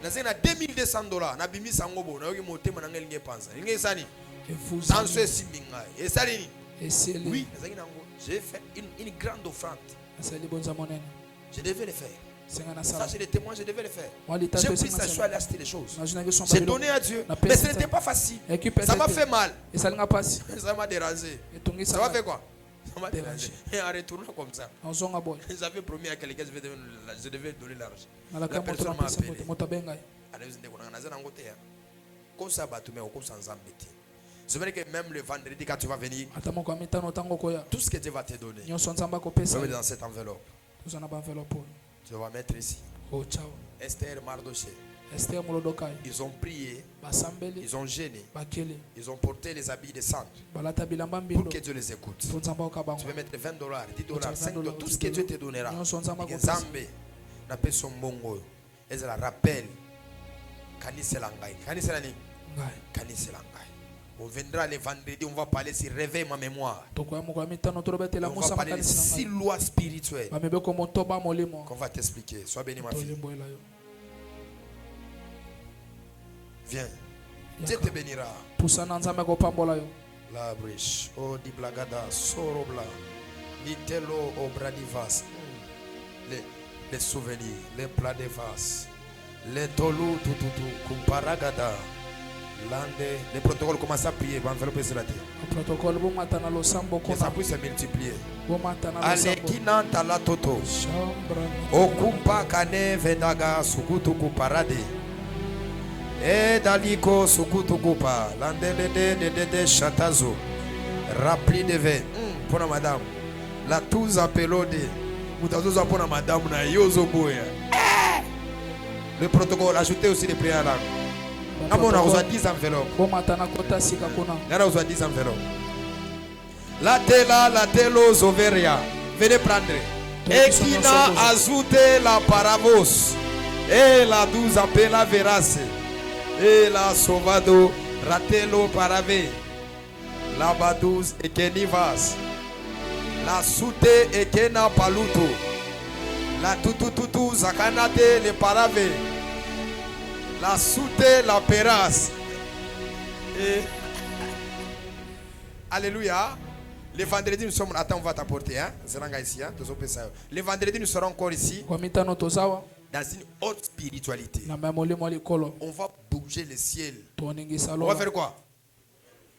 Nazali na $2200 nabimisa yango bo nayoki motema na ngai elingi epanza. Elingi esali. efuzi Sanso esimbi ngai. Esali nini? esili Oui, nazali nango. J'ai fait une grande offrande. asali bonza monene Je devais le faire. senga na Ça, sala c'est le témoin, je devais le faire. mwalita J'ai to pris esenga ça, je suis allé acheter les choses. nazwi songa J'ai donné à Dieu. Mais ce n'était pas facile. Ça m'a fait mal. esalinga pasi Ça m'a dérangé. etongisa Ça m'a fait quoi? Ça m'a Dérangé. dérangé. Et en retournant comme ça, nazonga boye j'avais promis à quelqu'un que je devais donner l'argent. nalaka La moto personne m'a napesa appelé. moto moto abenga ye C'est vrai que même le vendredi quand tu vas venir, ata moko ya mitano ntango koya tout ce que Dieu va te donner, nyonso nzambe tu akopesa vas mettre dans cette enveloppe. toza na baenvelope oyo Tu vas mettre ici. o ciao Esther, Mardoché, ester molodokai ils ont prié, basambeli ils ont gêné, bakeli ils ont porté les habits de sang balata bilamba pour mbindo que Dieu les écoute. po nzambe ayoka Tu bango vas mettre $20, $10, $20, $5, tout ce que Dieu te donnera. nyonso nzambe Et akopesa Nzambe n'appelle son bongo. Et ça la rappelle. Kanisela ngai. Kanisela ni? ngai Kanisela ngai. On viendra le vendredi, on va parler sur réveille ma mémoire. tokoya moko ya mitano Et tolobetela on va mosama parler de kanisi na 6 ngai lois spirituelles bamibeko motoba molimo qu'on va t'expliquer. Sois béni ma fille. tolimboela yo Viens. Dieu te bénira. pusana nzambe akopambola yo La briche. Oh di blagada. Sorobla. Litelo obradivas. Les souvenirs. Les plats de vase. Les tolu tututu. Kumparagada. Lande. Les protocoles commencent à prier. Va envelopper cela. protocole bomata na losambo Que ça kona puisse se multiplier. bomata na losambo Alekina talatoto. shambra Okumpa kane vendaga sukutuku parade. E daliko sukutuku pa. Landele de chatazo. Rappli de vin. Pour madame. La tous appelode. Moutazoza pour madame na yozo boya. Le protocole, ajoutez aussi les prières là. On a reçu 10 enveloppes. bomata na kota sika kuna On a reçu 10 enveloppes. La telo zoveria. Venez prendre. Ekina azute la paravos. E la 12 appela verace. E la sovado ratelo parave. La baduz ekenivas. La sute ekena paluto. La tutututu zakanate le parave. La sute la peras. Et alléluia. Le vendredi nous sommes. Attends, on va t'apporter. Hein? Ici, hein? Le vendredi nous serons encore ici. kwa mitano tozawa Dans une haute spiritualité. na ya molimo ya likolo On va bouger le ciel. toningisa On va lola faire quoi?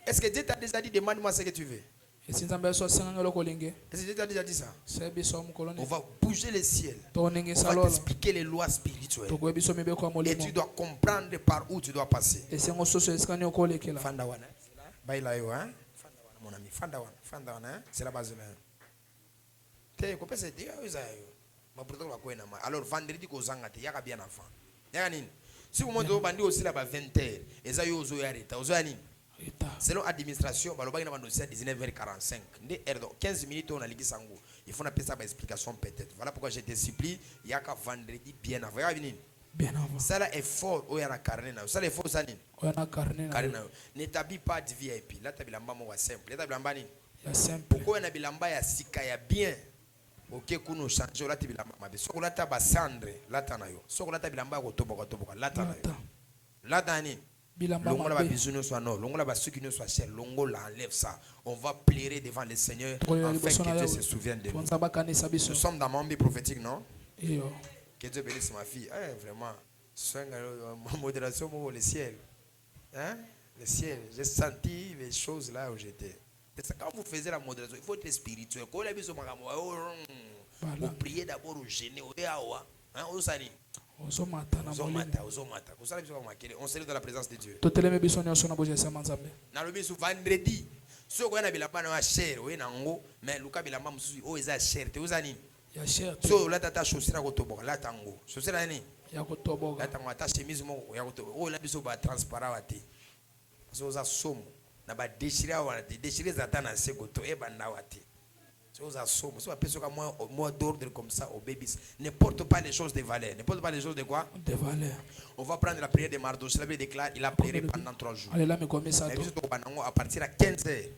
Est-ce que Dieu t'a déjà dit demande-moi ce que tu veux? esi nzambe yesu asenganga eloko olingi Est-ce que Dieu t'a déjà dit ça? se biso ya mokolo On nini va bouger le ciel. On toningisa va lola t'expliquer les lois spirituelles. tokoya biso mibeko ya Et molimo tu dois comprendre par où tu dois passer. esengo soso esika nini okolekela Fanda wana. Baila yo, hein? Fanda wana, mon ami. Fanda wana, hein? C'est la base là. Te ko pesa dia yo zayo. Ma protocole ko na ma. Alors vendredi ko zanga te yaka bien avant. Yaka nini? Si vous montez au bandi aussi là ba 20h, eza yo zo yareta. Ozo ya nini? eta Selon administration, balobaki na bandosia 19h45. Nde erdo 15 minutes on a ligi sango. Il faut na pesa ba explication peut-être. Voilà pourquoi je te supplie yaka vendredi bien avant. Yaka nini? bien avant Ça là effort o yana carnet na. Ça l'effort ça nini? oya na karne na Carnet na. N'établis pas de VIP. Là ta bilamba mo wa simple. Là ta bilamba nini? ya simple Pourquoi na bilamba ya sika ya bien? OK kuno changer là ta bilamba mabe. Soko là ta ba cendre, là ta na yo. Soko là ta bilamba ko toboka, là ta na yo. ata Là ta nini? bilamba Longola ba mabe bisouno soit non, longola ba ceux qui ne soit cher, longola enlève ça. On va plairer devant le Seigneur tokolela afin liboso na que Dieu yawe se souvienne de po nous. nzambe akanisa biso Nous sommes dans mon vie prophétique, non? iyo Que Dieu bénisse ma fille. Vraiment, soin modération au le ciel. Hein? Le ciel, j'ai senti les choses là où j'étais. Quand vous faisiez la modération, il faut être spirituel. Quand vous priez d'abord au génie, au yawa, hein, au sani. On se lève dans la présence de Dieu. Vendredi, si vous avez la chair, mais Lucas bilamba mususu o eza chair te uzani. So la tata chaussure ko toboka la tango. Chaussure nani? Ya ko toboka. La tango ata chemise mo ya ko toboka. O la biso ba transparent wate. So za somo na ba déchirer wate. Déchirer zata na se ko to e banda wate. So za somo. So apeso ka moi d'ordre comme ça au bébés. Ne porte pas les choses de valeur. Ne porte pas les choses de quoi? De valeur. On va prendre la prière de Mardochée. La Bible déclare il a prié pendant 3 jours. Allez là mais comme ça. À partir à 15h.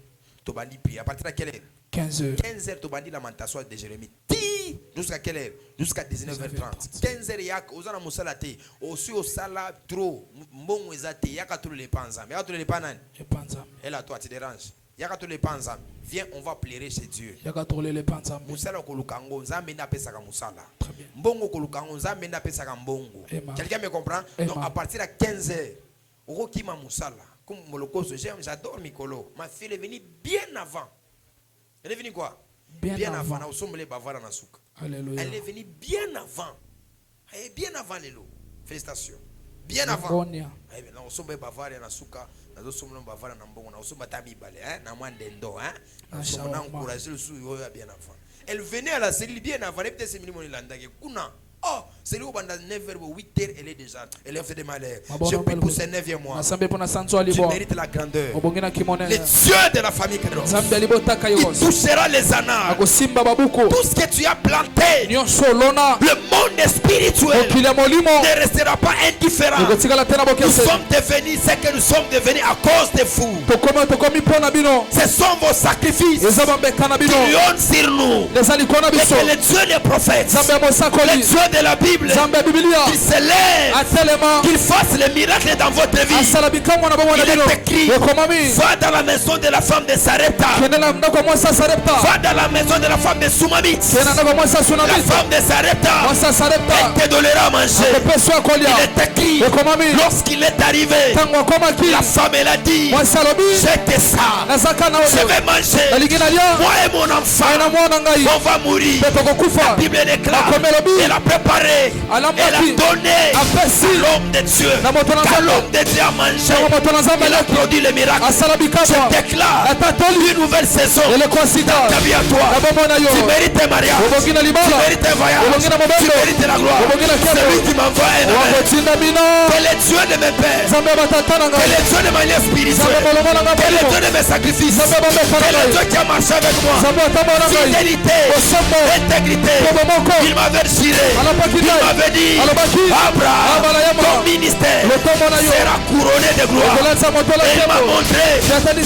Tobandi puis à partir de quelle heure? 15h. 15h Tobandi lamentation de Jérémie. Jusqu'à quelle heure? Jusqu'à 19h30. 15h yak ozana musalate. Aussi au sala trop mbongo ezate yaka tous les panzam. Yaka tous les panan. Les panzam. Et là toi tu déranges. Yaka tous les panzam. Viens on va pleurer chez Dieu. Yaka tous les panzam. Musala kolukango nzambe na pesa ka musala. Mbongo kolukango nzambe na pesa ka mbongo. Quelqu'un me comprend? Donc à partir de 15h okokima musala. Comme Molokoso, j'adore Mikolo. Ma fille est venue bien avant. Elle est venue quoi? Bien avant. Alléluia. Elle est venue bien avant. Elle est bien avant les lots. Félicitations. Bien avant. On sommes Bavaria na suka. Nous sommes Bavaria na mbongo. Nous sommes Tami Balé. Na mwandendo. Nous sommes encouragés le sou bien avant. Elle venait à la cellule bien avant. Elle peut-être c'est minimum landage. Kuna. Oh, c'est là où pendant 9h ou 8h, elle est déjà. Elle a fait des malheurs. Je prie pour ce 9e mois. Tu mérites la grandeur. Les dieux de la famille Kéros. Il touchera les ânes. Tout ce que tu as planté. Le monde spirituel ne restera pas indifférent. Nous sommes devenus ce que nous sommes devenus à cause de vous. Ce sont vos sacrifices qui ont sur nous. Et que les dieux des prophètes, les dieux de la Bible, qui se lève, qu'il fasse les miracles dans votre vie. Il est écrit, va dans la maison de la femme de Sarepta, va dans la maison de la femme de Soumamit. La femme de Sarepta, elle te donnera à manger. Il est écrit, lorsqu'il est arrivé, la femme elle a dit, jette ça, je vais manger, moi et mon enfant, on va mourir. La Bible déclare, elle a préparé, elle a donné à l'homme de Dieu, car l'homme de Dieu a mangé, il a produit le miracle. Je déclare une nouvelle saison dans ta vie à toi. Tu mérites Maria, tu mérites un voyage, tu mérites la gloire. Celui qui m'envoie un amen. Quel est Dieu de mes pères, quel est Dieu de ma vie spirituelle, quel est Dieu de mes sacrifices, quel est Dieu qui a marché avec moi, fidélité, intégrité. Il m'avait juré, il m'avait dit, Abraham, ton ministère sera couronné de gloire. Et il m'a montré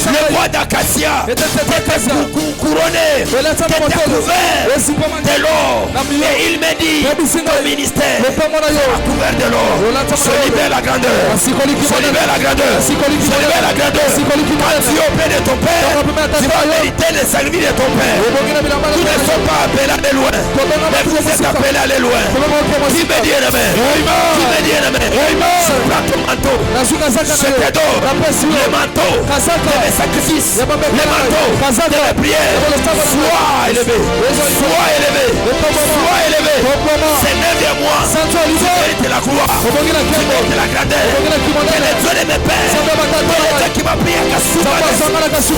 le bois d'acacia qui était couronné, qui était couvert de l'or. Et il m'a dit, ton ministère sera couvert de l'or. Je libère la grandeur, je libère la grandeur, je libère la grandeur. Quand tu es auprès de ton père, tu vas mériter les services de ton père. Vous ne sont pas appelés à aller loin, mais vous êtes appelés à aller loin. Qui me dit amen? Qui me dit amen? Prends ton manteau, je te donne le manteau de mes sacrifices, le manteau de mes prières. Sois élevé, sois élevé, sois élevé. C'est 9e mois, tu mérites la gloire, tu mérites la grandeur. Quel est Dieu de mes pères? Quel est Dieu qui m'a pris à Kassouma? Quel est Dieu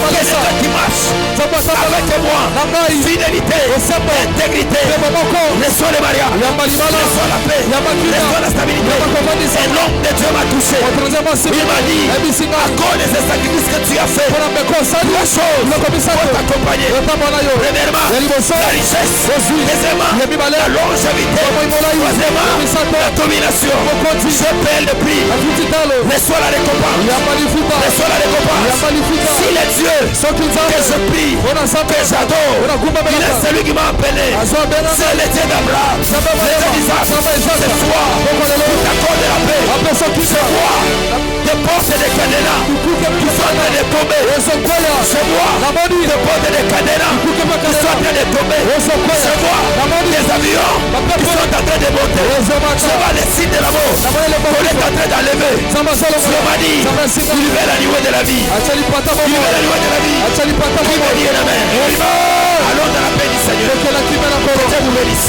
qui marche avec moi? Fidélité, intégrité, reçois le mariage, reçois la paix, reçois la stabilité. Et l'homme de Dieu m'a touché. Il m'a dit, à cause de ces sacrifices que tu as fait, trois choses pour t'accompagner. Premièrement, la richesse. Deuxièmement, la longévité. Troisièmement, la domination. Je paie le prix. Reçois la récompense. Reçois la récompense. Si les dieux que je prie, que j'adore, il est celui qui m'a appelé. C'est le Dieu d'Abraham, le Dieu d'Isaac. C'est toi qui t'accorde la paix. C'est moi, des portes de Canaan qui sont en train de tomber. C'est moi, des portes de Canaan qui sont en train de tomber. C'est moi, des avions qui sont en train de monter. Je vais décider de la mort. On est en train d'enlever. Dieu m'a dit, il veut la niveau de la vie. Il veut la niveau de la vie. Qui veut dire amen. Allons dans la paix du Seigneur. Que Dieu vous bénisse.